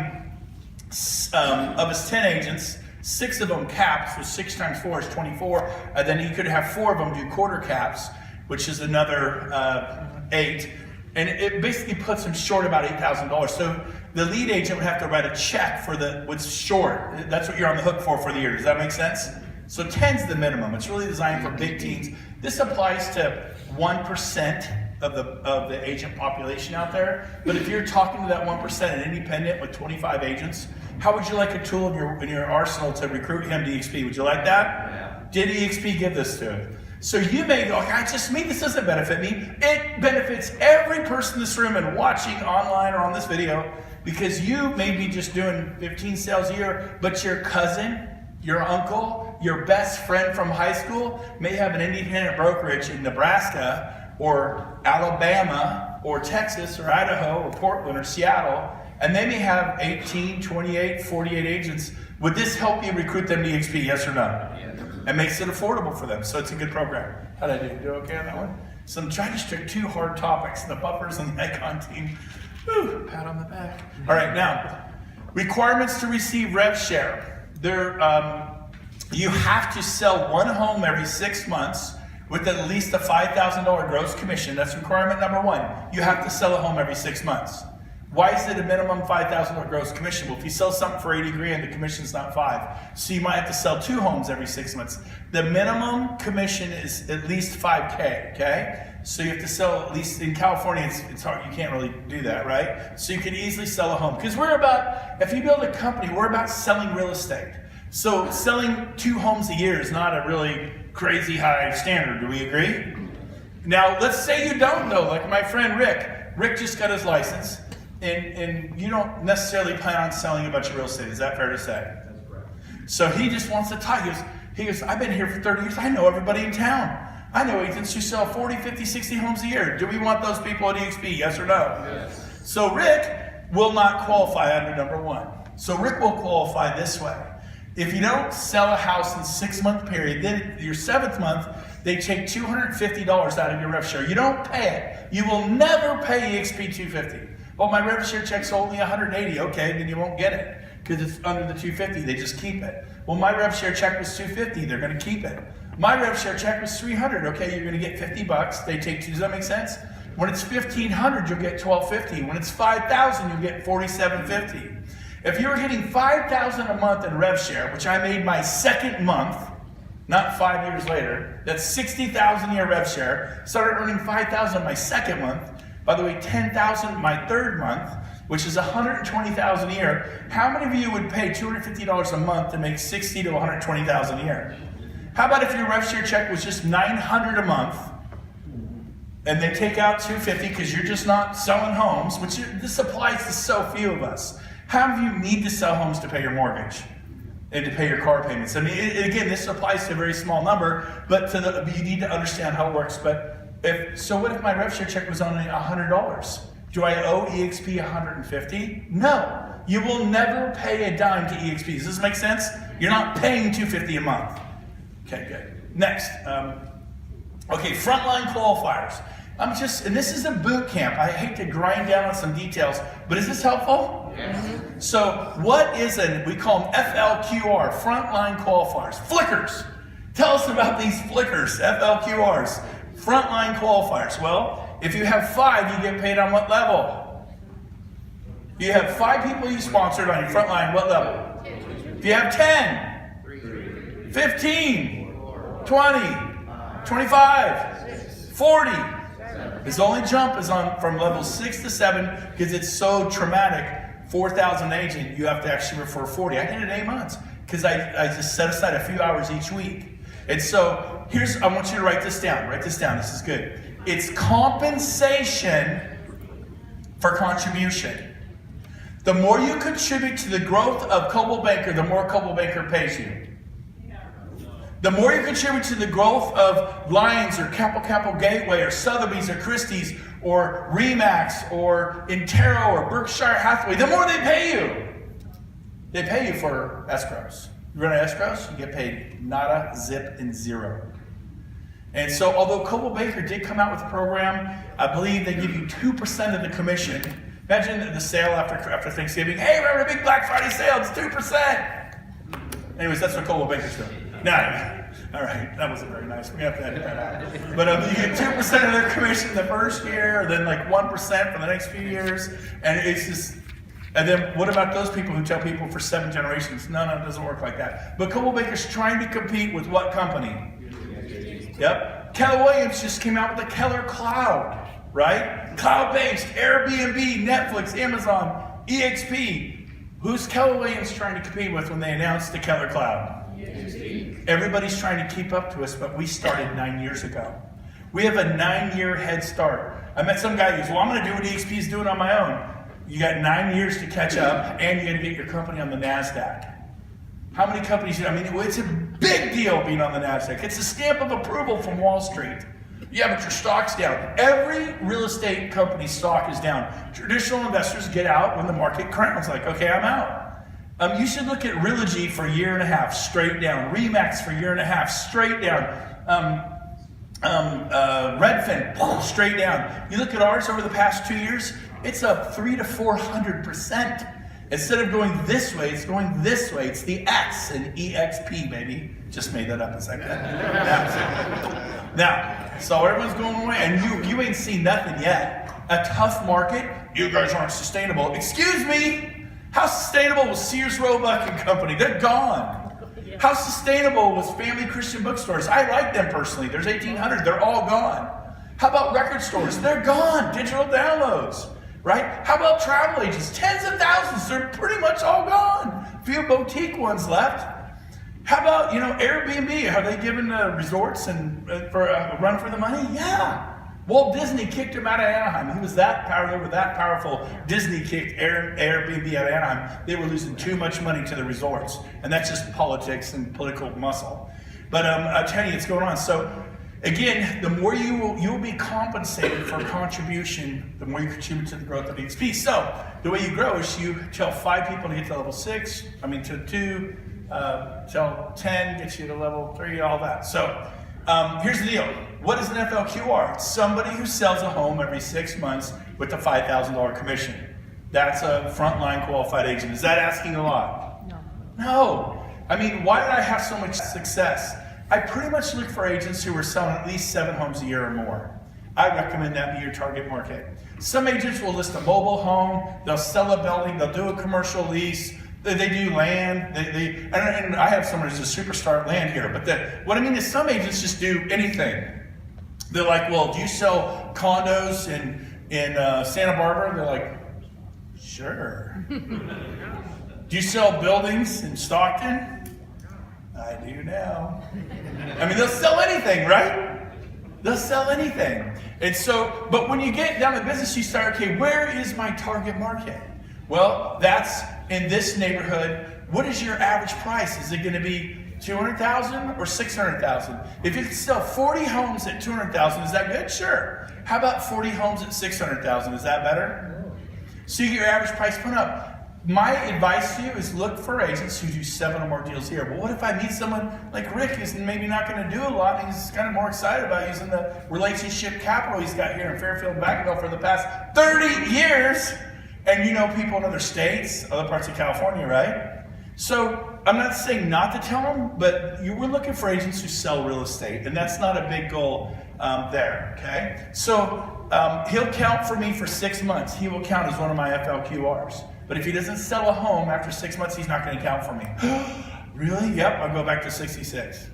of his 10 agents, 6 of them capped, so 6 times 4 is 24, and then he could have 4 of them do quarter caps, which is another 8. And it basically puts him short about $8,000. So the lead agent would have to write a check for what's short. That's what you're on the hook for the year. Does that make sense? So 10's the minimum. It's really designed for big teams. This applies to 1% of the agent population out there. But if you're talking to that 1%, an independent with 25 agents, how would you like a tool in your arsenal to recruit him to EXP? Would you like that? Yeah. Did EXP give this to him? So you may go, just me, this doesn't benefit me. It benefits every person in this room and watching online or on this video, because you may be just doing 15 sales a year, but your cousin, your uncle, your best friend from high school may have an independent brokerage in Nebraska or Alabama or Texas or Idaho or Portland or Seattle, and they may have 18, 28, 48 agents. Would this help you recruit them to EXP, yes or no? Yes. It makes it affordable for them, so it's a good program. How'd I do? Do okay on that one? So I'm trying to stick 2 hard topics, the buffers and the icon team. Woo, pat on the back. All right, now, requirements to receive rev share. You have to sell 1 home every 6 months with at least a $5,000 gross commission. That's requirement number 1. You have to sell a home every 6 months. Why is it a minimum $5,000 gross commission? Well, if you sell something for $80,000, the commission's not 5. So you might have to sell 2 homes every 6 months. The minimum commission is at least $5K, okay? So you have to sell, at least in California, it's hard, you can't really do that, right? So you can easily sell a home. Because if you build a company, we're about selling real estate. So selling 2 homes a year is not a really crazy high standard, do we agree? Now, let's say you don't know, like my friend Rick. Rick just got his license. And you don't necessarily plan on selling a bunch of real estate. Is that fair to say? That's correct. So he just wants to talk. He goes, I've been here for 30 years. I know everybody in town. I know agents who sell 40, 50, 60 homes a year. Do we want those people at EXP? Yes or no? Yes. So Rick will not qualify under number 1. So Rick will qualify this way. If you don't sell a house in a 6-month period, then your 7th month, they take $250 out of your rev share. You don't pay it. You will never pay EXP $250. Oh, my rev share check's only 180. Okay, then you won't get it because it's under the 250. They just keep it. Well, my rev share check was 250. They're going to keep it. My rev share check was 300. Okay, you're going to get 50 bucks. They take two. Does that make sense? When it's 1,500, you'll get 1,250. When it's 5,000, you'll get 4,750. If you were getting 5,000 a month in rev share, which I made my second month, not 5 years later, that's 60,000 a year rev share. Started earning 5,000 my second month. By the way, 10,000 my third month, which is 120,000 a year. How many of you would pay $250 a month to make 60 to 120,000 a year? How about if your rev share check was just 900 a month, and they take out 250 because you're just not selling homes, which this applies to so few of us. How many of you need to sell homes to pay your mortgage and to pay your car payments? I mean, again, this applies to a very small number, but you need to understand how it works. But what if my rev share check was only $100? Do I owe EXP $150? No. You will never pay a dime to EXP. Does this make sense? You're not paying $250 a month. Okay, good. Next. Okay, frontline qualifiers. And this is a boot camp. I hate to grind down on some details, but is this helpful? Yes. So what is we call them FLQR, frontline qualifiers. Flickers. Tell us about these flickers, FLQRs, frontline qualifiers. Well, if you have 5, you get paid on what level? You have 5 people you sponsored on your frontline, what level? If you have 10, 15, 20, 25, 40. His only jump is from level 6 to 7 because it's so traumatic. 4,000 agent, you have to actually refer 40. I did it 8 months because I just set aside a few hours each week. And so I want you to write this down. Write this down. This is good. It's compensation for contribution. The more you contribute to the growth of Coldwell Banker, the more Coldwell Banker pays you. The more you contribute to the growth of Lions or Capital Gateway or Sotheby's or Christie's or Remax or Intero or Berkshire Hathaway, the more they pay you. They pay you for escrows. You run an escrows, you get paid nada, zip, and zero. And so although Coldwell Banker did come out with a program, I believe they give you 2% of the commission. Imagine the sale after Thanksgiving. Hey, we're having a big Black Friday sale, it's 2%. Anyways, that's what Coldwell Banker's doing. Now, all right, that wasn't very nice. We have to edit that out. But you get 2% of their commission the first year, then like 1% for the next few years, and it's just. And then what about those people who tell people for 7 generations? No, it doesn't work like that. But Coldwell Banker's trying to compete with what company? Yep. Keller Williams just came out with the Keller Cloud, right? Cloud-based, Airbnb, Netflix, Amazon, EXP. Who's Keller Williams trying to compete with when they announced the Keller Cloud? Everybody's trying to keep up to us, but we started 9 years ago. We have a 9-year head start. I met some guy who goes, well, I'm going to do what EXP is doing on my own. You got 9 years to catch up, and you're going to get your company on the NASDAQ. How many companies? It's a big deal being on the NASDAQ. It's a stamp of approval from Wall Street. Yeah, but your stock's down. Every real estate company's stock is down. Traditional investors get out when the market crowns, like, okay, I'm out. You should look at Realogy for a year and a half, straight down. Remax for a year and a half, straight down. Redfin, straight down. You look at ours over the past 2 years, it's up 300 to 400%. Instead of going this way, it's going this way. It's the X in EXP, baby. Just made that up a second. Now, so everyone's going away, and you ain't seen nothing yet. A tough market, you guys aren't sustainable. Excuse me, how sustainable was Sears, Roebuck and Company? They're gone. How sustainable was Family Christian Bookstores? I like them personally. There's 1,800. They're all gone. How about record stores? They're gone. Digital downloads, right? How about travel agents? Tens of thousands. They're pretty much all gone. Few boutique ones left. How about, Airbnb? Are they giving resorts and for a run for the money? Yeah. Walt Disney kicked him out of Anaheim. He was that powerful. Disney kicked Airbnb out of Anaheim. They were losing too much money to the resorts. And that's just politics and political muscle. But I tell you, it's going on. So again, the more you'll be compensated for contribution, the more you contribute to the growth of EXP. So the way you grow is you tell 5 people to get to level 6, to 2, tell 10, get you to level 3, all that. So here's the deal. What is an FLQR? Somebody who sells a home every 6 months with the $5,000 commission. That's a frontline qualified agent. Is that asking a lot? No. I mean, why did I have so much success? I pretty much look for agents who are selling at least 7 homes a year or more. I recommend that be your target market. Some agents will list a mobile home, they'll sell a building, they'll do a commercial lease, they do land, and I have someone who's a superstar at land here, but what I mean is some agents just do anything. They're like, well, do you sell condos in Santa Barbara? They're like, sure. Do you sell buildings in Stockton? I do now. I mean, they'll sell anything, right? They'll sell anything. And so, but when you get down to business, you start, okay, where is my target market? Well, that's in this neighborhood. What is your average price? Is it going to be $200,000 or $600,000? If you can sell 40 homes at $200,000, is that good? Sure. How about 40 homes at $600,000? Is that better? So you get your average price put up. My advice to you is look for agents who do 7 or more deals here. But what if I meet someone like Rick who's maybe not going to do a lot and he's kind of more excited about using the relationship capital he's got here in Fairfield and Vacaville for the past 30 years? And you know people in other states, other parts of California, right? So I'm not saying not to tell them, but we're looking for agents who sell real estate, and that's not a big goal there, okay? So he'll count for me for 6 months. He will count as one of my FLQRs. But if he doesn't sell a home after 6 months, he's not going to count for me. Really? Yep, I'll go back to 66.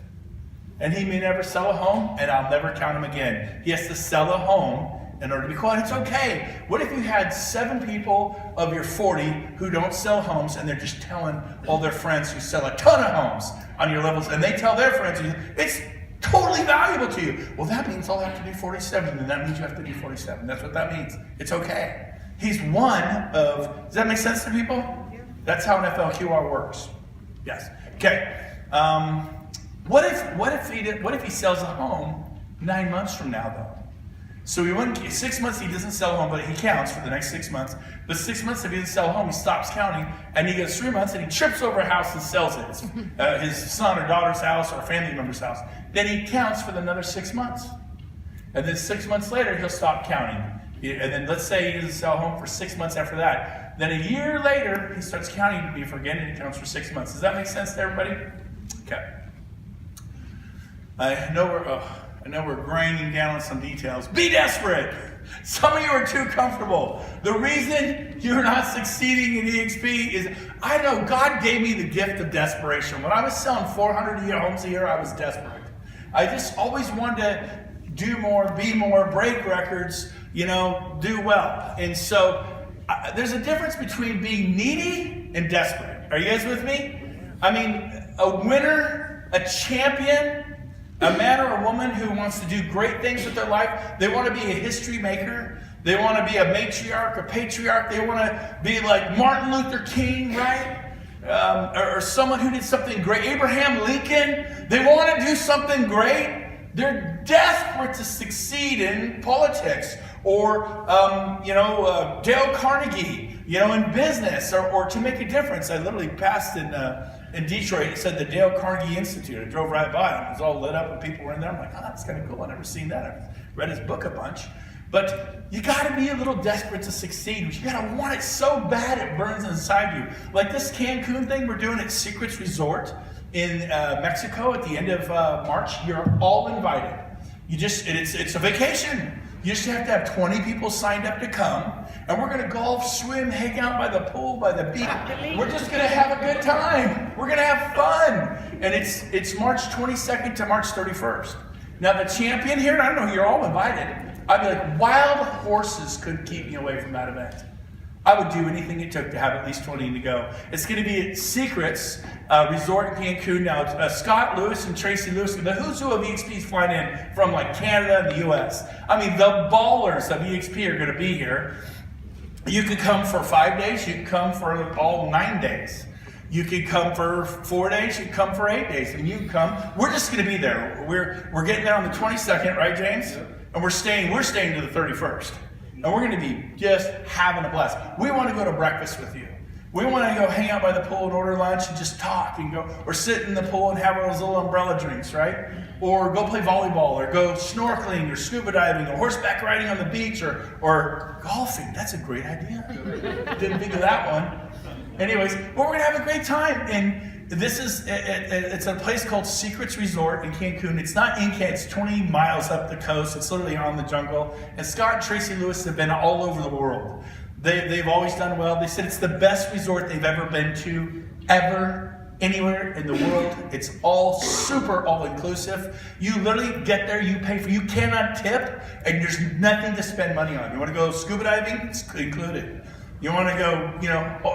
And he may never sell a home, and I'll never count him again. He has to sell a home in order to be called. It's okay. What if you had 7 people of your 40 who don't sell homes, and they're just telling all their friends who sell a ton of homes on your levels, and they tell their friends, it's totally valuable to you. Well, that means I'll have to do 47, and that means you have to do 47. That's what that means. It's okay. He's one of, does that make sense to people? Yeah. That's how an FLQR works. Yes. Okay. What if he sells a home 9 months from now, though? So 6 months he doesn't sell a home, but he counts for the next 6 months. But 6 months if he doesn't sell a home, he stops counting, and he goes 3 months and he trips over a house and sells it. His son or daughter's house or a family member's house. Then he counts for another 6 months. And then 6 months later, he'll stop counting. And then let's say he doesn't sell a home for 6 months after that. Then a year later, he starts counting before again, and he counts for 6 months. Does that make sense to everybody? Okay. I know we're grinding down on some details. Be desperate. Some of you are too comfortable. The reason you're not succeeding in EXP is, I know God gave me the gift of desperation. When I was selling 400 homes a year, I was desperate. I just always wanted to do more, be more, break records, do well. And so there's a difference between being needy and desperate. Are you guys with me? I mean, a winner, a champion, a man or a woman who wants to do great things with their life, they want to be a history maker. They want to be a matriarch, a patriarch. They want to be like Martin Luther King, right? Or someone who did something great. Abraham Lincoln. They want to do something great. They're desperate to succeed in politics or, Dale Carnegie, in business or to make a difference. I literally passed in Detroit. It said the Dale Carnegie Institute. I drove right by it. It was all lit up and people were in there. I'm like, that's kind of cool. I've never seen that. I've read his book a bunch. But you got to be a little desperate to succeed. But you got to want it so bad it burns inside you. Like this Cancun thing we're doing at Secrets Resort in Mexico at the end of March. You're all invited. It's a vacation. You just have to have 20 people signed up to come. And we're going to golf, swim, hang out by the pool, by the beach. We're just going to have a good time. We're going to have fun. And it's March 22nd to March 31st. Now the champion here, I don't know, you're all invited. I'd be like, wild horses couldn't keep me away from that event. I would do anything it took to have at least 20 to go. It's going to be at Secrets Resort in Cancun. Now, Scott Lewis and Tracy Lewis, the who's who of EXP's flying in from like Canada and the US. I mean, the ballers of EXP are going to be here. You could come for 5 days. You could come for all 9 days. You could come for 4 days. You could come for 8 days. And you can come. We're just going to be there. We're getting there on the 22nd, right, James? Yep. And we're staying to the 31st. And we're going to be just having a blast. We want to go to breakfast with you. We want to go hang out by the pool and order lunch and just talk and go, or sit in the pool and have those little umbrella drinks, right? Or go play volleyball, or go snorkeling, or scuba diving, or horseback riding on the beach, or golfing. That's a great idea. Didn't think of that one. Anyways, but we're gonna have a great time, and this is it's a place called Secrets Resort in Cancun. It's not in Cancun. It's 20 miles up the coast. It's literally on the jungle. And Scott and Tracy Lewis have been all over the world. They've always done well. They said it's the best resort they've ever been to, ever, anywhere in the world. It's all super all-inclusive. You literally get there, you pay for, you cannot tip, and there's nothing to spend money on. You want to go scuba diving? It's included. You want to go,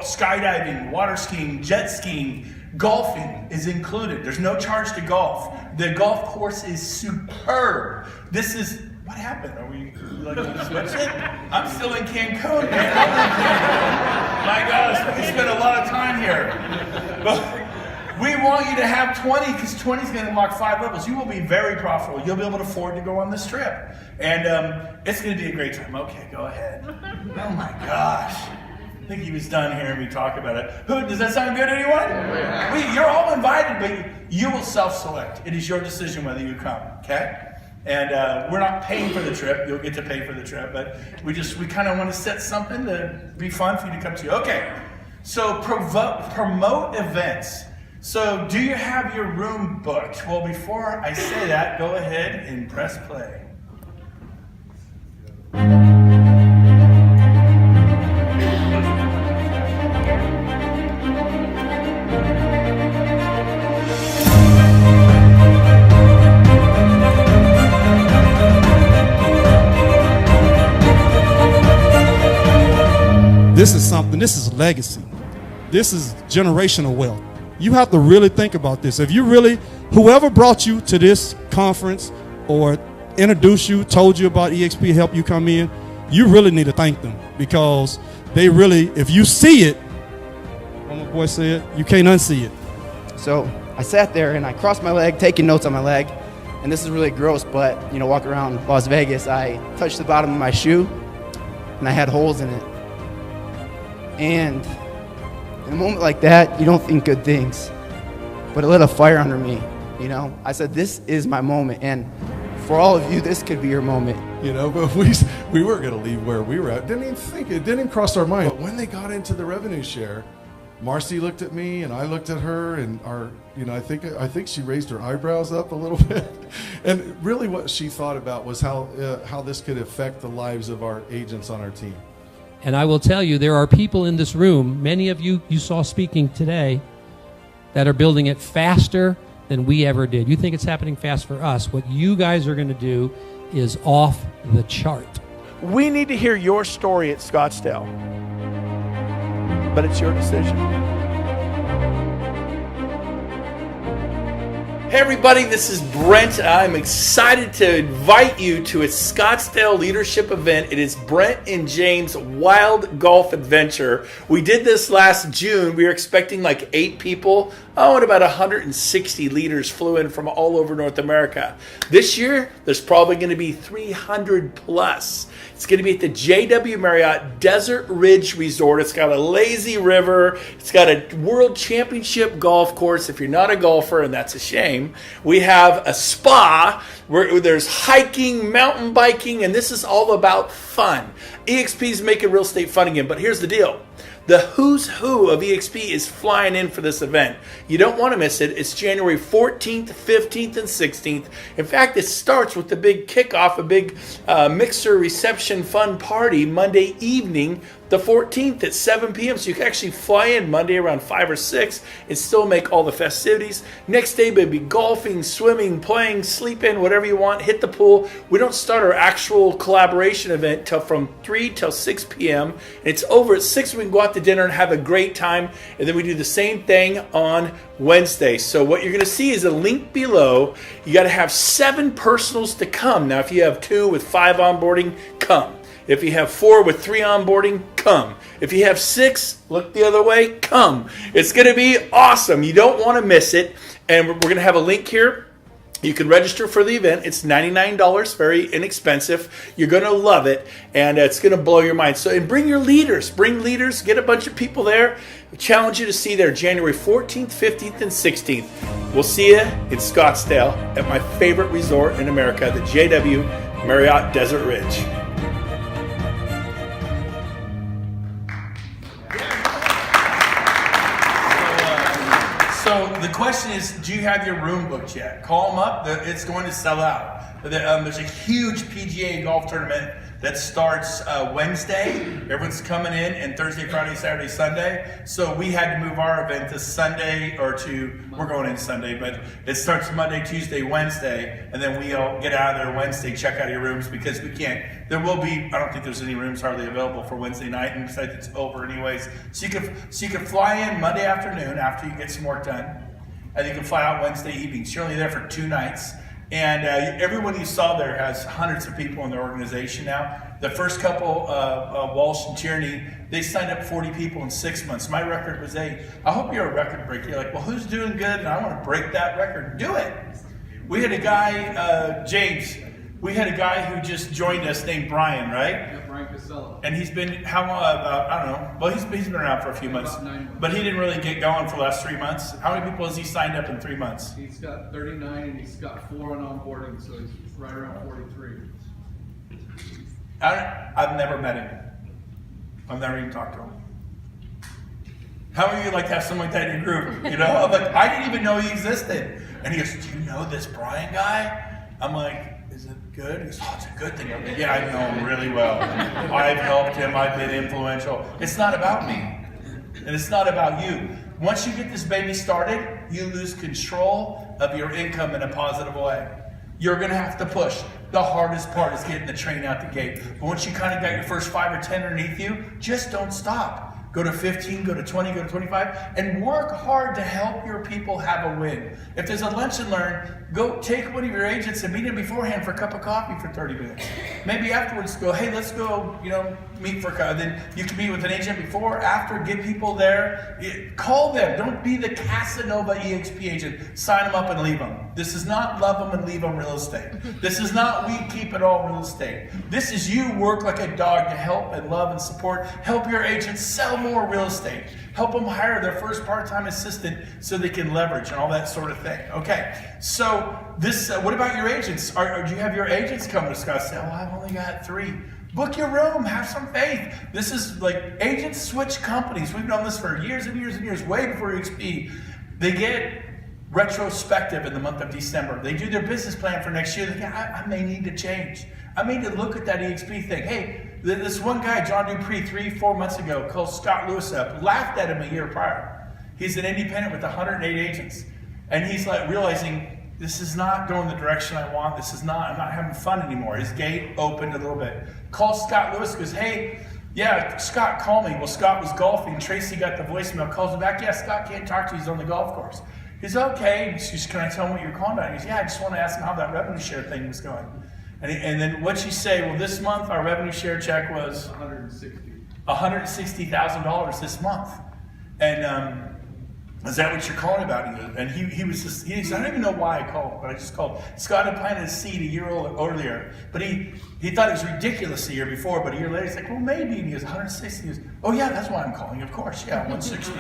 skydiving, water skiing, jet skiing, golfing is included. There's no charge to golf. The golf course is superb. This is, what happened? Are we like to switch it? I'm still in Cancun, man. My gosh, we spent a lot of time here. But we want you to have 20, because 20 is going to unlock 5 levels. You will be very profitable. You'll be able to afford to go on this trip. And it's going to be a great time. Okay, go ahead. Oh my gosh. I think he was done hearing me talk about it. Does that sound good, anyone? You're all invited, but you will self-select. It is your decision whether you come, okay? And we're not paying for the trip. You'll get to pay for the trip, but we kind of want to set something to be fun for you to come to. Okay, so promote events. So do you have your room booked? Well, before I say that, go ahead and press play. This is something, this is legacy. This is generational wealth. You have to really think about this. If you really, whoever brought you to this conference or introduced you, told you about EXP, helped you come in, you really need to thank them, because they really, if you see it, what my boy said, you can't unsee it. So I sat there and I crossed my leg, taking notes on my leg, and this is really gross, but walking around Las Vegas, I touched the bottom of my shoe and I had holes in it. And in a moment like that, you don't think good things, but it lit a fire under me. I said, this is my moment, and for all of you, this could be your moment. But we weren't going to leave where we were at. Didn't even think it. Didn't even cross our mind. But when they got into the revenue share, Marcy looked at me and I looked at her, and I think she raised her eyebrows up a little bit. And really, what she thought about was how this could affect the lives of our agents on our team. And I will tell you, there are people in this room, many of you saw speaking today, that are building it faster than we ever did. You think it's happening fast for us. What you guys are going to do is off the chart. We need to hear your story at Scottsdale, but it's your decision. Hey everybody, this is Brent. I'm excited to invite you to a Scottsdale leadership event. It is Brent and James' Wild Golf Adventure. We did this last June. We were expecting like 8 people. And about 160 leaders flew in from all over North America. This year, there's probably going to be 300 plus. It's going to be at the JW Marriott Desert Ridge Resort. It's got a lazy river. It's got a world championship golf course if you're not a golfer, and that's a shame. We have a spa where there's hiking, mountain biking, and this is all about fun. EXP is making real estate fun again, but here's the deal. The who's who of EXP is flying in for this event. You don't want to miss it. It's January 14th, 15th, and 16th. In fact, it starts with the big kickoff, a big mixer reception fun party Monday evening, the 14th at 7 p.m. So you can actually fly in Monday around 5 or 6 and still make all the festivities. Next day, maybe golfing, swimming, playing, sleeping, whatever you want. Hit the pool. We don't start our actual collaboration event till from 3 till 6 p.m. And it's over at 6. We can go out to dinner and have a great time. And then we do the same thing on Wednesday. So what you're going to see is a link below. You got to have 7 personals to come. Now, if you have 2 with 5 onboarding, come. If you have 4 with 3 onboarding, come. If you have 6, look the other way, come. It's going to be awesome. You don't want to miss it. And we're going to have a link here You can register for the event. It's $99, very inexpensive. You're going to love it, and it's going to blow your mind. So, and bring your leaders. Bring leaders. Get a bunch of people there. I challenge you to see there January 14th, 15th, and 16th. We'll see you in Scottsdale at my favorite resort in America, the JW Marriott Desert Ridge. So the question is, do you have your room booked yet? Call them up. It's going to sell out. There's a huge PGA golf tournament that starts Wednesday. Everyone's coming in, and Thursday, Friday, Saturday, Sunday. So we had to move our event to Sunday we're going in Sunday, but it starts Monday, Tuesday, Wednesday, and then we all get out of there Wednesday, check out your rooms, because we can't. There will be, I don't think there's any rooms hardly available for Wednesday night, and besides it's over anyways. So you can fly in Monday afternoon after you get some work done, and you can fly out Wednesday evening. So you're only there for 2 nights. And everyone you saw there has hundreds of people in their organization now. The first couple, Walsh and Tierney, they signed up 40 people in 6 months. My record was 8. I hope you're a record breaker. You're like, well, who's doing good? And I want to break that record. Do it. We had a guy, James, we had a guy who just joined us named Brian, right? Yeah, Brian Casella. And he's been, how long, I don't know. Well, he's been around for a few months. About 9 months. But he didn't really get going for the last 3 months. How many people has he signed up in 3 months? He's got 39 and he's got 4 on onboarding, so he's right around 43. I've never met him. I've never even talked to him. How many of you like to have someone like that in your group? You know, I'm like, I didn't even know he existed. And he goes, do you know this Brian guy? I'm like, is it good? He goes, oh, it's a good thing. I'm like, yeah, I know him really well. I've helped him. I've been influential. It's not about me. And it's not about you. Once you get this baby started, you lose control of your income in a positive way. You're going to have to push. The hardest part is getting the train out the gate. But once you kind of got your first 5 or 10 underneath you, just don't stop. Go to 15, go to 20, go to 25, and work hard to help your people have a win. If there's a lunch and learn, go take one of your agents and meet them beforehand for a cup of coffee for 30 minutes. Maybe afterwards go, hey, let's go, meet for coffee. Then you can meet with an agent before, after, get people there. Call them. Don't be the Casanova EXP agent. Sign them up and leave them. This is not love them and leave them real estate. This is not we keep it all real estate. This is you work like a dog to help and love and support. Help your agents sell more real estate. Help them hire their first part-time assistant so they can leverage and all that sort of thing. Okay, so this. What about your agents? Do you have your agents come to Scottsdale? Well, I've only got 3. Book your room. Have some faith. This is like agents switch companies. We've done this for years and years and years, way before EXP. They get retrospective in the month of December. They do their business plan for next year. They go, I may need to change. I may need to look at that EXP thing. Hey, this one guy, John Dupree, 3-4 months ago, called Scott Lewis up, laughed at him a year prior. He's an independent with 108 agents. And he's like realizing, this is not going the direction I want. I'm not having fun anymore. His gate opened a little bit. Calls Scott Lewis, goes, hey, yeah, Scott, call me. Well, Scott was golfing. Tracy got the voicemail, calls him back. Yeah, Scott can't talk to you. He's on the golf course. He's okay. She's, can I tell him what you're calling about? He goes, yeah, I just want to ask him how that revenue share thing was going. And then what'd she say? Well, this month our revenue share check was $160,000 this month. And is that what you're calling about? And he was just, he said, I don't even know why I called, but I just called. Scott had planted a seed a year earlier, but he thought it was ridiculous a year before, but a year later he's like, well, maybe. And he goes, 160. He goes, oh yeah, that's why I'm calling, of course. Yeah, 160.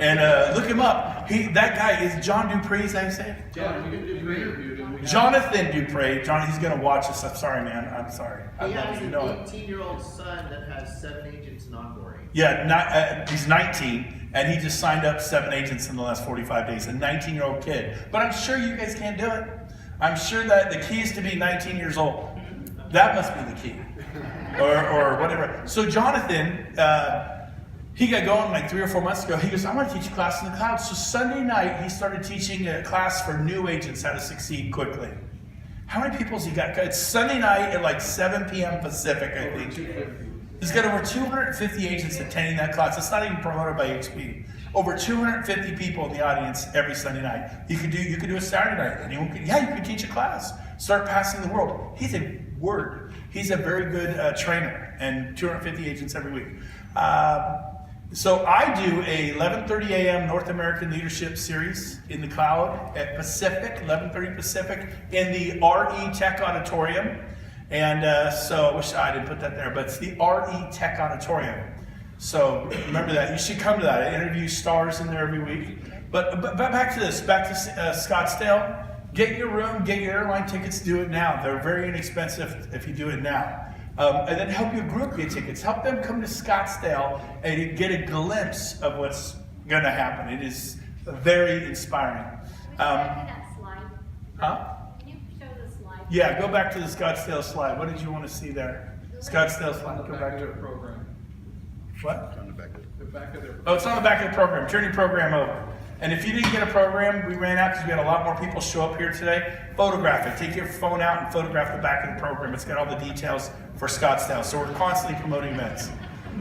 And look him up. That guy is John Dupree, is that how you say it? Yeah, you interviewed him. Jonathan Dupree. He's going to watch this. I'm sorry, man. I'm sorry. He has an 18-year-old son that has 7 agents in onboarding. Yeah, he's 19, and he just signed up 7 agents in the last 45 days. A 19-year-old kid. But I'm sure you guys can't do it. I'm sure that the key is to be 19 years old. That must be the key. Or whatever. So Jonathan, he got going like 3 or 4 months ago. He goes, I want to teach a class in the cloud. So Sunday night, he started teaching a class for new agents how to succeed quickly. How many people has he got? It's Sunday night at like 7 p.m. Pacific, I think. He's got over 250 agents attending that class. It's not even promoted by HP. Over 250 people in the audience every Sunday night. You could do a Saturday night. You could teach a class. Start passing the world. He's a He's a very good trainer, and 250 agents every week. So I do a 11:30 a.m. North American Leadership Series in the cloud at Pacific, 11:30 Pacific, in the RE Tech Auditorium. And so I wish I didn't put that there, but it's the RE Tech Auditorium. So remember that. You should come to that. I interview stars in there every week. But back to this, back to Scottsdale. Get your room, get your airline tickets, do it now. They're very inexpensive if you do it now. And then help your group get tickets. Help them come to Scottsdale and get a glimpse of what's going to happen. It is very inspiring. That slide. Huh? Can you show the slide? Yeah, go back to the Scottsdale slide. What did you want to see there? Scottsdale slide. Go back to their it. program. What? The back of their. Oh, it's on the back of the program. Turn your program over. And if you didn't get a program, we ran out because we had a lot more people show up here today. Photograph it. Take your phone out and photograph the back of the program. It's got all the details for Scottsdale. So we're constantly promoting events.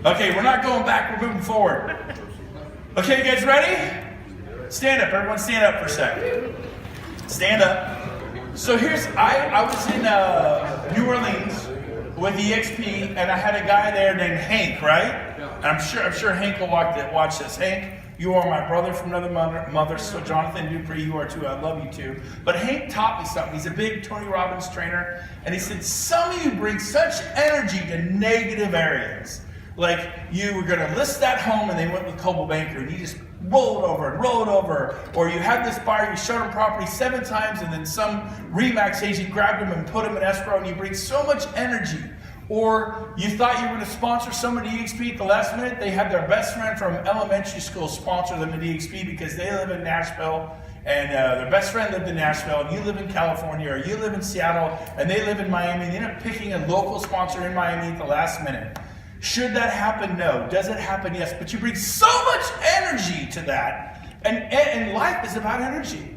Okay, we're not going back. We're moving forward. Okay, you guys ready? Stand up. Everyone stand up for a second. Stand up. So I was in New Orleans with EXP, and I had a guy there named Hank, right? And I'm sure Hank will watch this. Hank, you are my brother from another mother, so Jonathan Dupree, you are too. I love you too. But Hank taught me something. He's a big Tony Robbins trainer, and he said, some of you bring such energy to negative areas. Like you were going to list that home, and they went with Coldwell Banker, and you just rolled over. Or you had this buyer, you showed him property 7 times, and then some RE/MAX agent grabbed him and put him in escrow, and you bring so much energy. Or you thought you were going to sponsor somebody at EXP at the last minute. They had their best friend from elementary school sponsor them at EXP because they live in Nashville, and their best friend lived in Nashville, and you live in California, or you live in Seattle, and they live in Miami, and they end up picking a local sponsor in Miami at the last minute. Should that happen? No. Does it happen? Yes. But you bring so much energy to that, and life is about energy.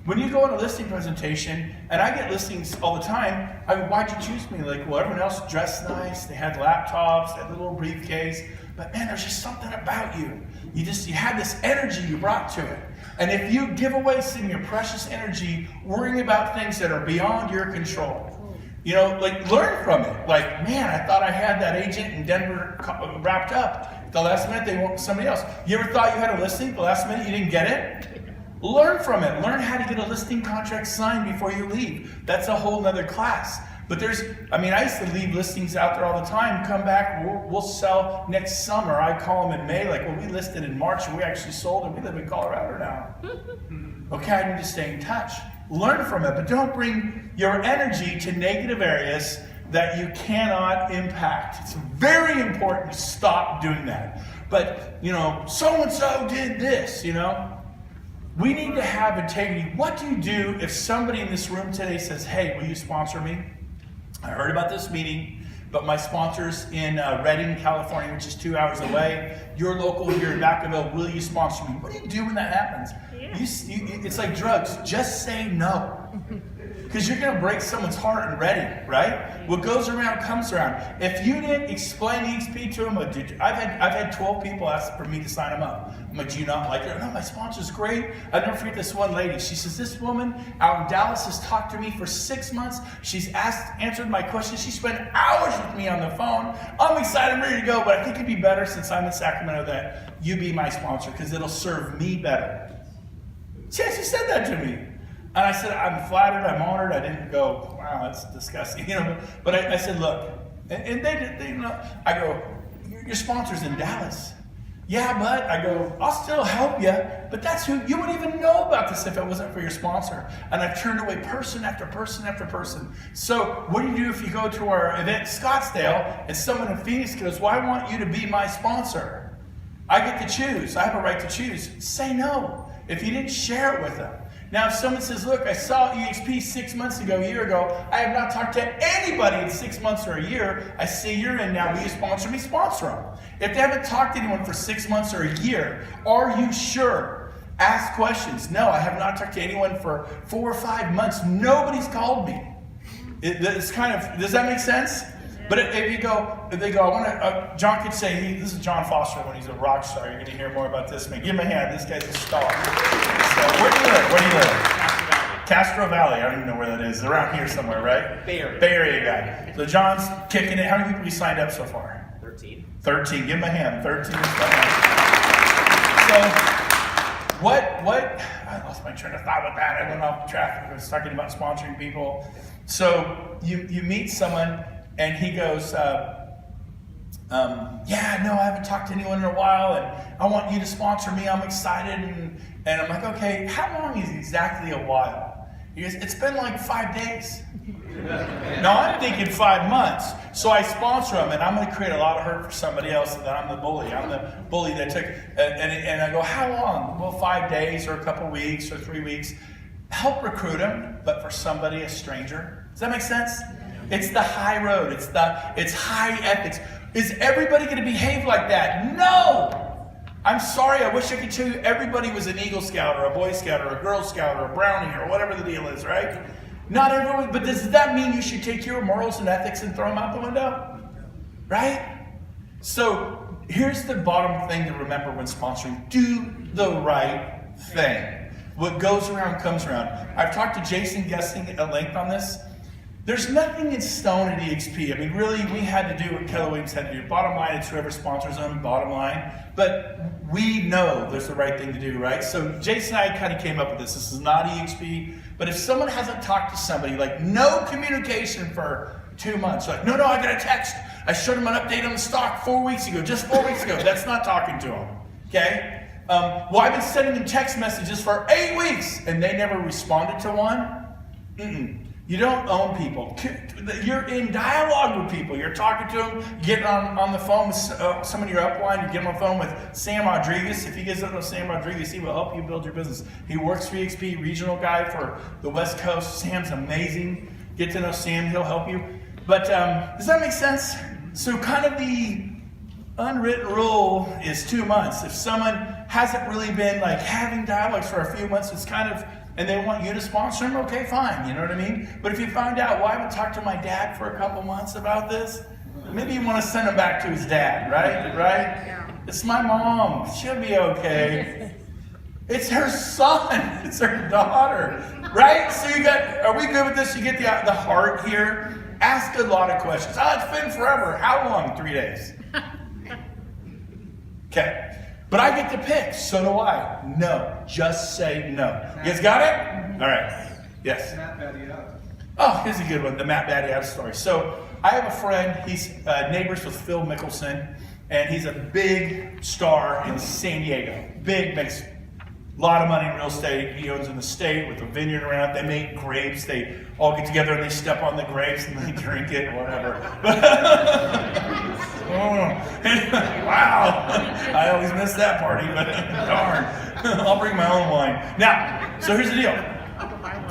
When you go on a listing presentation, and I get listings all the time, I mean, why'd you choose me? Like, well, everyone else dressed nice, they had laptops, they had a little briefcase, but man, there's just something about you. You had this energy you brought to it. And if you give away some of your precious energy worrying about things that are beyond your control, you know, like learn from it. Like, man, I thought I had that agent in Denver wrapped up. At the last minute, they went with somebody else. You ever thought you had a listing, the last minute you didn't get it? Learn from it. Learn how to get a listing contract signed before you leave. That's a whole nother class. But I used to leave listings out there all the time, come back, we'll sell next summer. I call them in May, like, well, we listed in March and we actually sold and we live in Colorado now. Okay, I need to stay in touch. Learn from it, but don't bring your energy to negative areas that you cannot impact. It's very important to stop doing that. But, you know, so-and-so did this, you know. We need to have integrity. What do you do if somebody in this room today says, hey, will you sponsor me? I heard about this meeting, but my sponsor's in Redding, California, which is 2 hours away. You're local here in Vacaville. Will you sponsor me? What do you do when that happens? It's like drugs. Just say no. Because you're going to break someone's heart in Redding, right? What goes around comes around. If you didn't explain EXP to them, I've had 12 people ask for me to sign them up. I'm like, do you not like it? No, my sponsor's great. I'll never forget this one lady. She says, this woman out in Dallas has talked to me for 6 months. She's answered my questions. She spent hours with me on the phone. I'm excited, I'm ready to go, but I think it'd be better since I'm in Sacramento that you be my sponsor because it'll serve me better. She actually said that to me. And I said, I'm flattered, I'm honored. I didn't go, wow, that's disgusting, you know. But I said, look, and they know. I go, your sponsor's in Dallas. Yeah, but I go, I'll still help you, but that's who you wouldn't even know about this if it wasn't for your sponsor. And I've turned away person after person after person. So what do you do if you go to our event in Scottsdale and someone in Phoenix goes, well, I want you to be my sponsor. I get to choose. I have a right to choose. Say no if you didn't share it with them. Now, if someone says, look, I saw EXP 6 months ago, a year ago, I have not talked to anybody in 6 months or a year, I see you're in now, will you sponsor me? Sponsor them. If they haven't talked to anyone for 6 months or a year, are you sure? Ask questions. No, I have not talked to anyone for 4 or 5 months. Nobody's called me. It's kind of, does that make sense? But if they go, I want to, John could say, this is John Foster when he's a rock star. You're going to hear more about this man. Give him a hand. This guy's a star. So, where do you live? Where do you live? Castro Valley. I don't even know where that is. Around here somewhere, right? Bay Area guy. So John's kicking it. How many people have you signed up so far? 13. 13. Give him a hand. 13 is fine. I lost my train of thought with that. I went off traffic. I was talking about sponsoring people. So you meet someone and he goes, yeah, no, I haven't talked to anyone in a while and I want you to sponsor me. I'm excited. And I'm like, okay, how long is exactly a while? He goes, it's been like 5 days. No, I'm thinking 5 months. So I sponsor him, and I'm going to create a lot of hurt for somebody else, and then I'm the bully. I'm the bully that took, and I go, how long? Well, 5 days or a couple weeks or 3 weeks. Help recruit him, but for somebody, a stranger. Does that make sense? It's the high road. It's high ethics. Is everybody going to behave like that? No! I'm sorry, I wish I could tell you everybody was an Eagle Scout or a Boy Scout or a Girl Scout or a Brownie or whatever the deal is, right? Not everyone, but does that mean you should take your morals and ethics and throw them out the window? Right? So here's the bottom thing to remember when sponsoring. Do the right thing. What goes around comes around. I've talked to Jason Guessing at length on this. There's nothing in stone at EXP. I mean, really, we had to do what Keller Williams had to do. Bottom line, it's whoever sponsors them, bottom line. But we know there's the right thing to do, right? So Jason and I kind of came up with this. This is not EXP. But if someone hasn't talked to somebody, like no communication for 2 months, like, no, I got a text. I showed him an update on the stock 4 weeks ago, just 4 weeks ago. That's not talking to him, okay? Well, I've been sending them text messages for 8 weeks, and they never responded to one. You don't own people. You're in dialogue with people. You're talking to them, getting on the phone with someone in your upline. You get on the phone with Sam Rodriguez. If you guys don't know Sam Rodriguez, he will help you build your business. He works for EXP, regional guy for the West Coast. Sam's amazing. Get to know Sam, he'll help you. But does that make sense? So kind of the unwritten rule is 2 months. If someone hasn't really been like having dialogues for a few months, it's kind of, and they want you to sponsor them, okay, fine, you know what I mean? But if you find out, well, I haven't talked to my dad for a couple months about this, maybe you want to send him back to his dad, right? Yeah. It's my mom, she'll be okay. It's her son, it's her daughter, right? So you got, are we good with this? You get the heart here. Ask a lot of questions. Oh, it's been forever. How long? 3 days. Okay. But I get to pick, so do I. No, just say no. You guys got it? All right. Yes. Matt Battiato. Oh, here's a good one, the Matt Battiato story. So I have a friend, he's neighbors with Phil Mickelson, and he's a big star in San Diego. Big, makes a lot of money in real estate. He owns an estate with a vineyard around it. They make grapes. They all get together and they step on the grapes and they drink it, whatever. Wow, I always miss that party, but darn, I'll bring my own wine. Now, so here's the deal.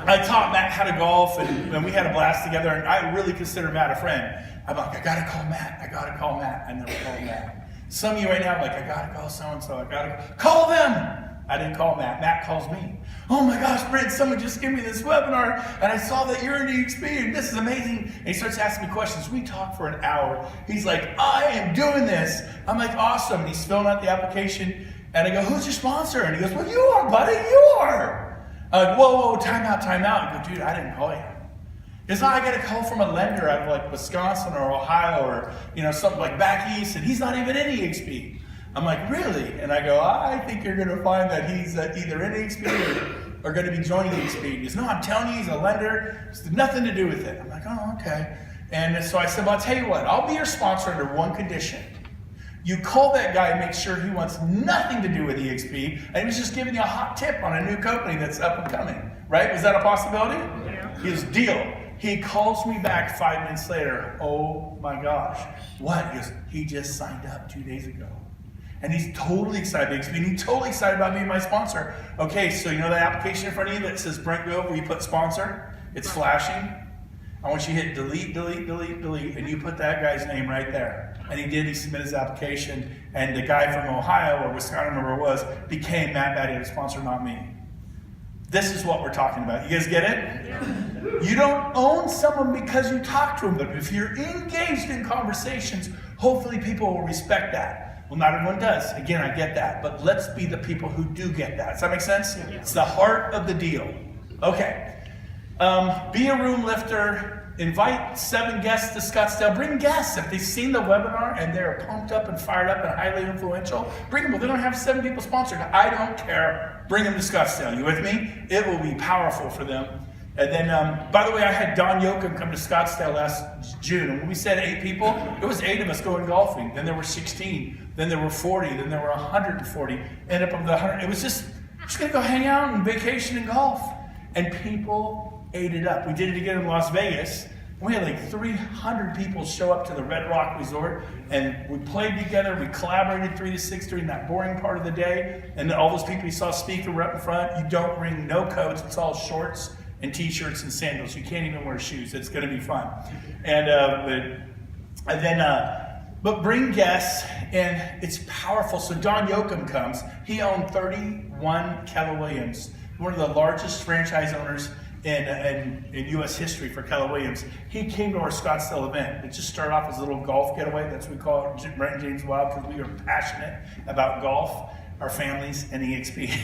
I taught Matt how to golf, and we had a blast together, and I really consider Matt a friend. I'm like, I gotta call Matt. I never called Matt. Some of you right now are like, I gotta call so-and-so. I gotta call them. I didn't call Matt. Matt calls me. Oh my gosh, Brent, someone just gave me this webinar, and I saw that you're in EXP, and this is amazing. And he starts asking me questions. We talk for an hour. He's like, I am doing this. I'm like, awesome. And he's filling out the application, and I go, who's your sponsor? And he goes, well, you are, buddy, you are. I'm like, whoa, time out. I go, dude, I didn't call you. It's not I got a call from a lender out of like Wisconsin or Ohio or something like back east, and he's not even in EXP. I'm like, really? And I go, I think you're going to find that he's either in EXP or going to be joining EXP. He goes, no, I'm telling you, he's a lender. It's nothing to do with it. I'm like, oh, okay. And so I said, well, I'll tell you what. I'll be your sponsor under one condition. You call that guy and make sure he wants nothing to do with EXP, and he's just giving you a hot tip on a new company that's up and coming. Right? Was that a possibility? Yeah. His deal. He calls me back 5 minutes later. Oh, my gosh. What? He goes, he just signed up 2 days ago. And he's totally excited. He's totally excited about being my sponsor. Okay, so you know that application in front of you that says Brent Grove where you put sponsor? It's flashing. I want you to hit delete, and you put that guy's name right there. And he did. He submitted his application, and the guy from Ohio or Wisconsin, I don't remember where it was, became Matt Battiato's sponsor, not me. This is what we're talking about. You guys get it? Yeah. You don't own someone because you talk to them, but if you're engaged in conversations, hopefully people will respect that. Well, not everyone does. Again, I get that. But let's be the people who do get that. Does that make sense? Yeah. It's the heart of the deal. Okay. Be a room lifter Invite 7 guests to Scottsdale. Bring guests. If they've seen the webinar and they're pumped up and fired up and highly influential, bring them. Well, they don't have 7 people sponsored. I don't care. Bring them to Scottsdale. You with me? It will be powerful for them. And then, by the way, I had Don Yoakum come to Scottsdale last June. And when we said 8 people, it was 8 of us going golfing. Then there were 16. Then there were 40. Then there were 140. Ended up with 100. It was just going to go hang out and vacation and golf. And people ate it up. We did it again in Las Vegas. We had like 300 people show up to the Red Rock Resort, and we played together. We collaborated 3 to 6 during that boring part of the day. And then all those people you saw speaking were up in front. You don't bring no coats. It's all shorts and t-shirts and sandals. You can't even wear shoes. It's going to be fun. But bring guests, and it's powerful. So Don Yoakum comes. He owned 31 Keller Williams, one of the largest franchise owners in U.S. history for Keller Williams. He came to our Scottsdale event. It just started off as a little golf getaway. That's what we call it, Brent and James Wild, because we are passionate about golf, our families, and EXP.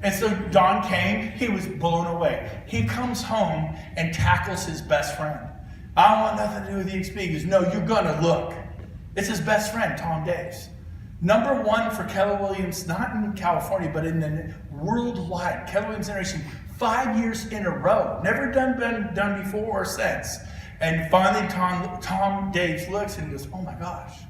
And so Don came. He was blown away. He comes home and tackles his best friend. I don't want nothing to do with EXP. He goes, no, you're going to look. It's his best friend, Tom Daves. Number 1 for Keller Williams, not in California, but in the worldwide. Keller Williams Generation, 5 years in a row. Never been done before or since. And finally, Tom Daves looks and he goes, oh my gosh,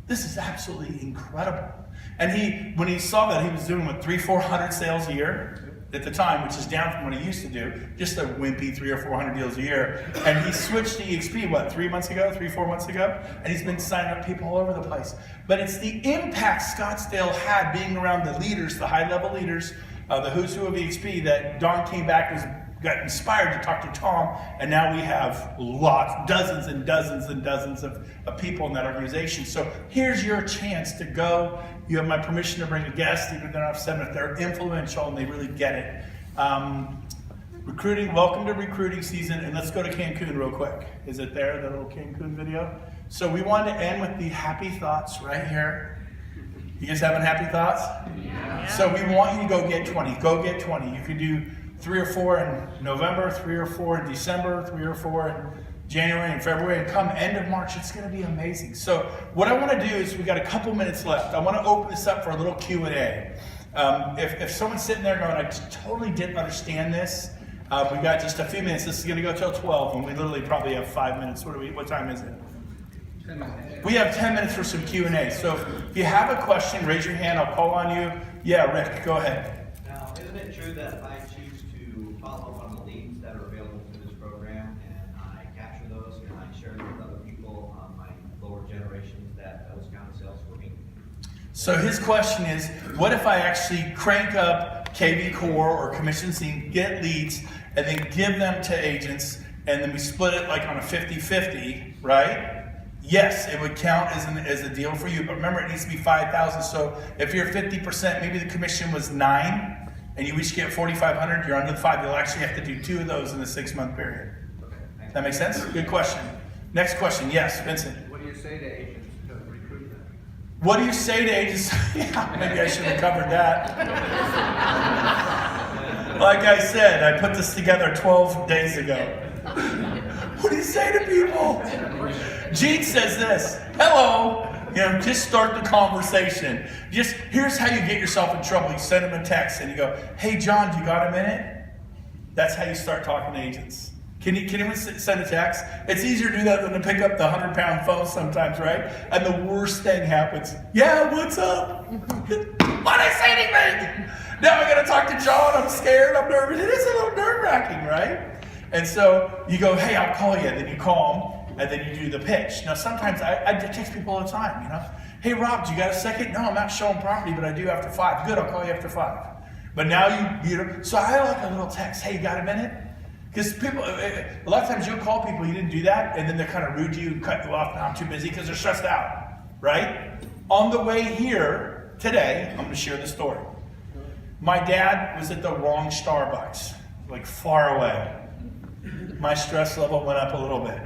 this is absolutely incredible. And when he saw that, he was doing 300-400 sales a year at the time, which is down from what he used to do, just a wimpy 300 or 400 deals a year. And he switched to EXP, 4 months ago? And he's been signing up people all over the place. But it's the impact Scottsdale had being around the leaders, the high-level leaders, the who's who of EXP, that Don came back and got inspired to talk to Tom, and now we have dozens and dozens and dozens of people in that organization. So here's your chance to go. You have my permission to bring a guest, even if they're not 7, if they're influential and they really get it. Recruiting, welcome to recruiting season, and let's go to Cancun real quick. Is it there, the little Cancun video? So we wanted to end with the happy thoughts right here. You guys having happy thoughts? Yeah. So we want you to go get 20. Go get 20. You can do 3 or 4 in November, 3 or 4 in December, 3 or 4 in January and February, and come end of March, it's going to be amazing. So what I want to do is, we got a couple minutes left. I want to open this up for a little Q&A. If someone's sitting there going, I totally didn't understand this, we got just a few minutes. This is going to go till 12, and we literally probably have 5 minutes. What time is it? 10 minutes. We have 10 minutes for some Q&A. So if you have a question, raise your hand. I'll call on you. Yeah, Rick, go ahead. Now, isn't it true that if I choose to follow up on the leads that are available through this program, and I capture those and I share them with other people on my lower generations, that those count as sales for me? So his question is, what if I actually crank up KV Core or Commission Scene, get leads, and then give them to agents, and then we split it like on a 50-50, right? Yes, it would count as a deal for you, but remember, it needs to be 5,000. So if you're 50%, maybe the commission was 9, and you each get 4,500, you're under the 5. You'll actually have to do 2 of those in the 6-month period. Does that make sense? Good question. Next question. Yes, Vincent. What do you say to agents to recruit them? What do you say to agents? Yeah, maybe I should have covered that. Like I said, I put this together 12 days ago. What do you say to people? Gene says this, hello, just start the conversation. Here's how you get yourself in trouble. You send them a text and you go, hey John, do you got a minute? That's how you start talking to agents. Can anyone send a text? It's easier to do that than to pick up the 100-pound phone sometimes, right? And the worst thing happens. Yeah, what's up? Why'd I say anything? Now I gotta talk to John, I'm scared, I'm nervous. It is a little nerve-wracking, right? And so you go, hey, I'll call you. Then you call them, and then you do the pitch. Now, sometimes I text people all the time, Hey, Rob, do you got a second? No, I'm not showing property, but I do after 5. Good, I'll call you after 5. But now so I like a little text. Hey, you got a minute? Because people, a lot of times you'll call people, you didn't do that, and then they're kind of rude to you and cut you off. No, I'm too busy because they're stressed out, right? On the way here today, I'm going to share the story. My dad was at the wrong Starbucks, like far away. My stress level went up a little bit.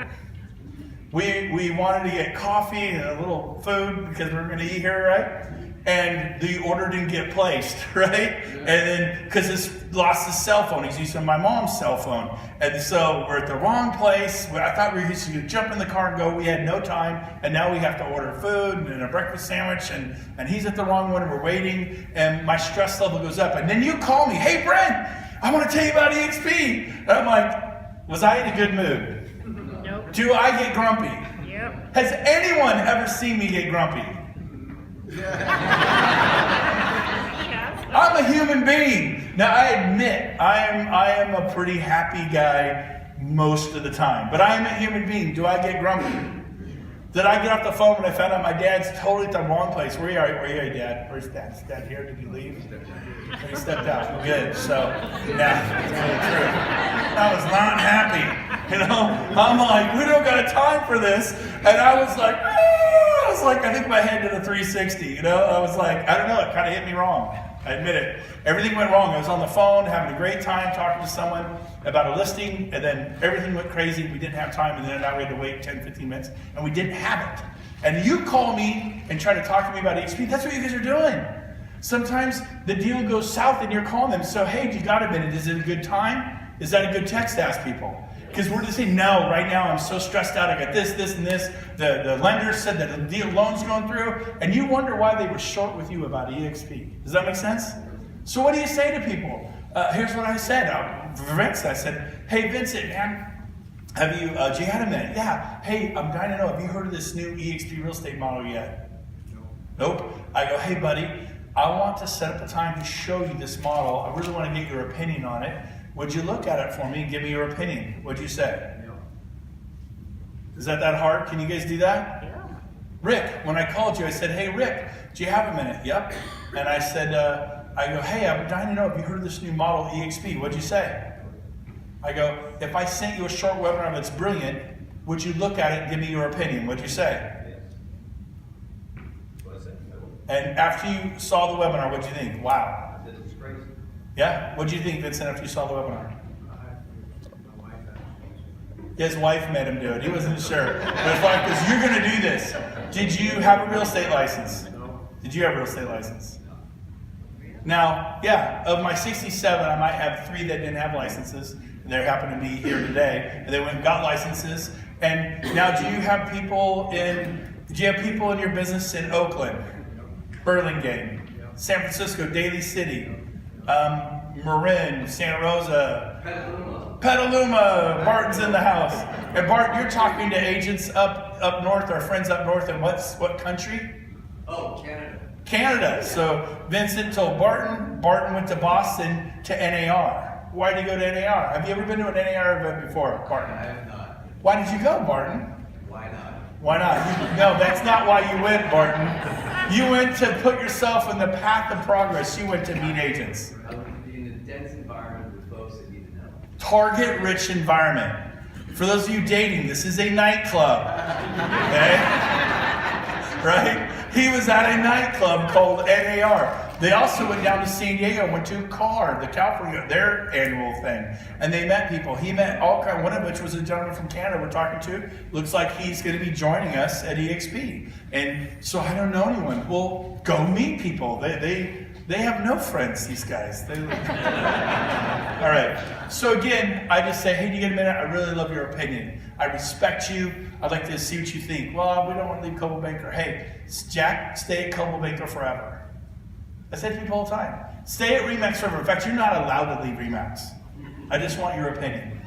We wanted to get coffee and a little food because we were going to eat here, right? and the order didn't get placed, right? And then, because he's lost his cell phone, he's using my mom's cell phone. And so we're at the wrong place. I thought we were just going to jump in the car and go. We had no time, and now we have to order food and a breakfast sandwich, and he's at the wrong one, and we're waiting, and my stress level goes up. And then you call me, hey, Brent, I want to tell you about EXP. And I'm like, was I in a good mood? Nope. Do I get grumpy? Yep. Has anyone ever seen me get grumpy? I'm a human being. Now I admit I am a pretty happy guy most of the time, but I am a human being. Do I get grumpy? Did I get off the phone when I found out my dad's totally at the wrong place? Where are you, Dad? Where's Dad? Is Dad here? Did he leave? He stepped out. Good. So, yeah, that's really true. I was not happy. You know, I'm like, we don't got time for this. And I was like, I think my head did a 360. You know, I was like, I don't know. It kind of hit me wrong. I admit it. Everything went wrong. I was on the phone having a great time talking to someone about a listing, and then everything went crazy. We didn't have time, and then now we had to wait 10, 15 minutes, and we didn't have it. And you call me and try to talk to me about EXP. That's what you guys are doing. Sometimes the deal goes south, and you're calling them. So, hey, you got a minute? Is it a good time? Is that a good text to ask people? Because we're just saying, no, right now I'm so stressed out. I got this, this, and this. The lender said that the deal loan's going through, and you wonder why they were short with you about EXP. Does that make sense? So what do you say to people? Here's what I said. Vince, I said, hey, Vincent, man, have you, do you had a minute? Yeah. Hey, I'm dying to know, have you heard of this new EXP real estate model yet? Nope. I go, hey, buddy, I want to set up a time to show you this model. I really want to get your opinion on it. Would you look at it for me and give me your opinion? What'd you say? No. Is that hard? Can you guys do that? Yeah. Rick, when I called you, I said, hey, Rick, do you have a minute? Yep. And I said, I go, hey, I'm dying to know, have you heard of this new model, EXP? What'd you say? I go, if I sent you a short webinar that's brilliant, would you look at it and give me your opinion? What'd you say? Yes. What I said. And after you saw the webinar, what'd you think? Wow. This is crazy. Yeah? What'd you think, Vincent, after you saw the webinar? His wife made him do it. He wasn't sure. But his wife goes, you're going to do this. Did you have a real estate license? No. Did you have a real estate license? Now, yeah, of my 67, I might have 3 that didn't have licenses. They happen to be here today. And they went and got licenses. And now, do you have people in your business in Oakland, Burlingame, San Francisco, Daly City, Marin, Santa Rosa, Petaluma, Barton's in the house. And Bart, you're talking to agents up north, our friends up north in what country? Oh, Canada. Canada. So Vincent told Barton went to Boston to NAR. Why did you go to NAR? Have you ever been to an NAR event before, Barton? I have not. Why did you go, Barton? Why not? Why not? No, that's not why you went, Barton. You went to put yourself in the path of progress. You went to meet agents. I would be in a dense environment with folks that need to know. Target-rich environment. For those of you dating, this is a nightclub. Okay? Right? He was at a nightclub called NAR. They also went down to San Diego, went to CAR, the California, their annual thing. And they met people. He met all kinds, one of which was a gentleman from Canada we're talking to. Looks like he's going to be joining us at EXP. And so I don't know anyone. Well, go meet people. They have no friends, these guys. All right. So again, I just say, hey, do you get a minute? I really love your opinion. I respect you. I'd like to see what you think. Well, we don't want to leave Coldwell Banker. Hey, Jack, stay at Coldwell Banker forever. I say to people all the time, stay at RE/MAX forever. In fact, you're not allowed to leave RE/MAX. I just want your opinion.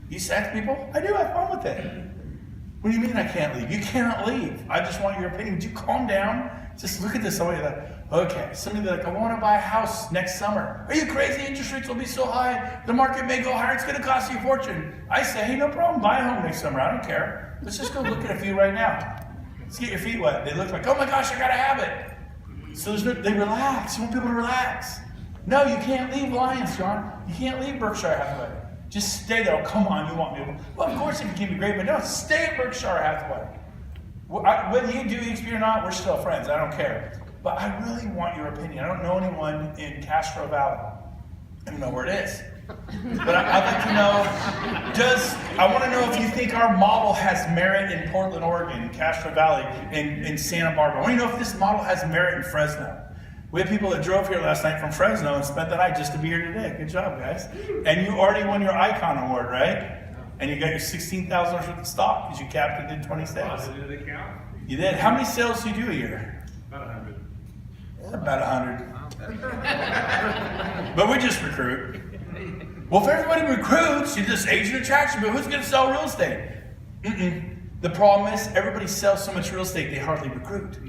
You say that to people? I do have fun with it. What do you mean I can't leave? You cannot leave. I just want your opinion. Would you calm down? Just look at this. Somebody like, okay. Somebody like, I want to buy a house next summer. Are you crazy? Interest rates will be so high. The market may go higher. It's going to cost you a fortune. I say, hey, no problem. Buy a home next summer. I don't care. Let's just go look at a few right now. Let's get your feet wet. They look like, oh my gosh, I got to have it. So they relax. You want people to relax. No, you can't leave Lions, John. You can't leave Berkshire Hathaway. Just stay there. Oh, come on, you want me? Well, of course, if you keep me great, but no, stay at Berkshire Hathaway. Whether you do EXP or not, we're still friends. I don't care. But I really want your opinion. I don't know anyone in Castro Valley. I don't know where it is. But I'd like to know, I want to know if you think our model has merit in Portland, Oregon, in Castro Valley, in Santa Barbara. I want to know if this model has merit in Fresno. We had people that drove here last night from Fresno and spent the night just to be here today. Good job, guys. And you already won your Icon Award, right? And you got your $16,000 worth of stock because you capped and did 20 sales. Did it count? You did. How many sales do you do a year? About 100. About 100. But we just recruit. Well, if everybody recruits, you just agent attraction, but who's going to sell real estate? The problem is everybody sells so much real estate they hardly recruit.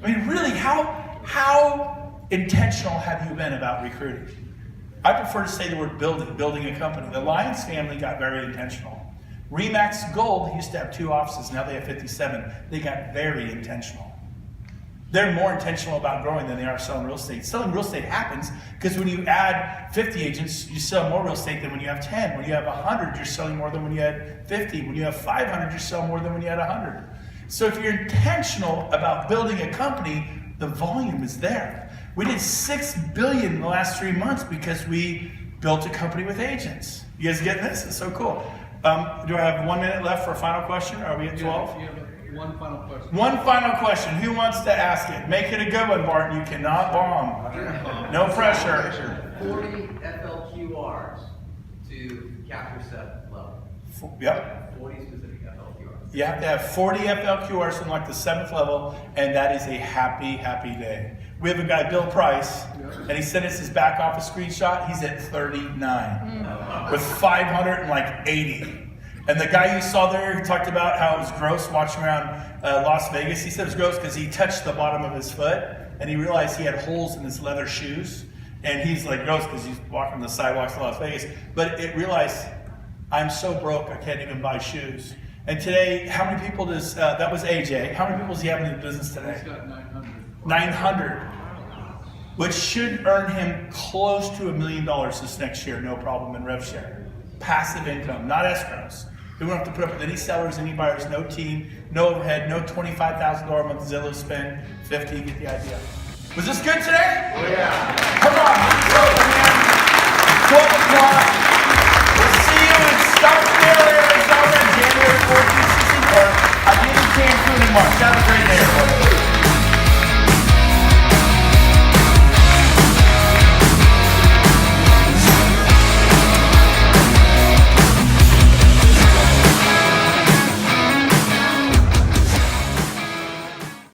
I mean, really, how intentional have you been about recruiting? I prefer to say the word building a company. The Lyons family got very intentional. Remax Gold used to have 2 offices, now they have 57. They got very intentional. They're more intentional about growing than they are selling real estate. Selling real estate happens because when you add 50 agents, you sell more real estate than when you have 10. When you have 100, you're selling more than when you had 50. When you have 500, you sell more than when you had 100. So if you're intentional about building a company, the volume is there. We did $6 billion in the last 3 months because we built a company with agents. You guys getting this? It's so cool. Do I have 1 minute left for a final question? Are we at 12? You have one final question. One final question. Who wants to ask it? Make it a good one, Martin. You cannot bomb. No pressure. 40 FLQRs to capture set level. Yep. 40 specific FLQRs. You have to have 40 FLQRs from like the 7th level, and that is a happy, happy day. We have a guy, Bill Price, and he sent us his back office screenshot. He's at 39 with 580. And the guy you saw there, he talked about how it was gross watching around Las Vegas. He said it was gross because he touched the bottom of his foot and he realized he had holes in his leather shoes. And he's like, gross because he's walking the sidewalks of Las Vegas. But it realized, I'm so broke I can't even buy shoes. And today, how many people does, that was AJ, how many people does he have in the business today? He's got 900. 900. Which should earn him close to $1 million this next year, no problem, in rev share. Passive income, not escrows. We don't have to put up with any sellers, any buyers, no team, no overhead, no $25,000 a month Zillow spend, 50, you get the idea. Was this good today? Oh yeah. Come on, 12 o'clock.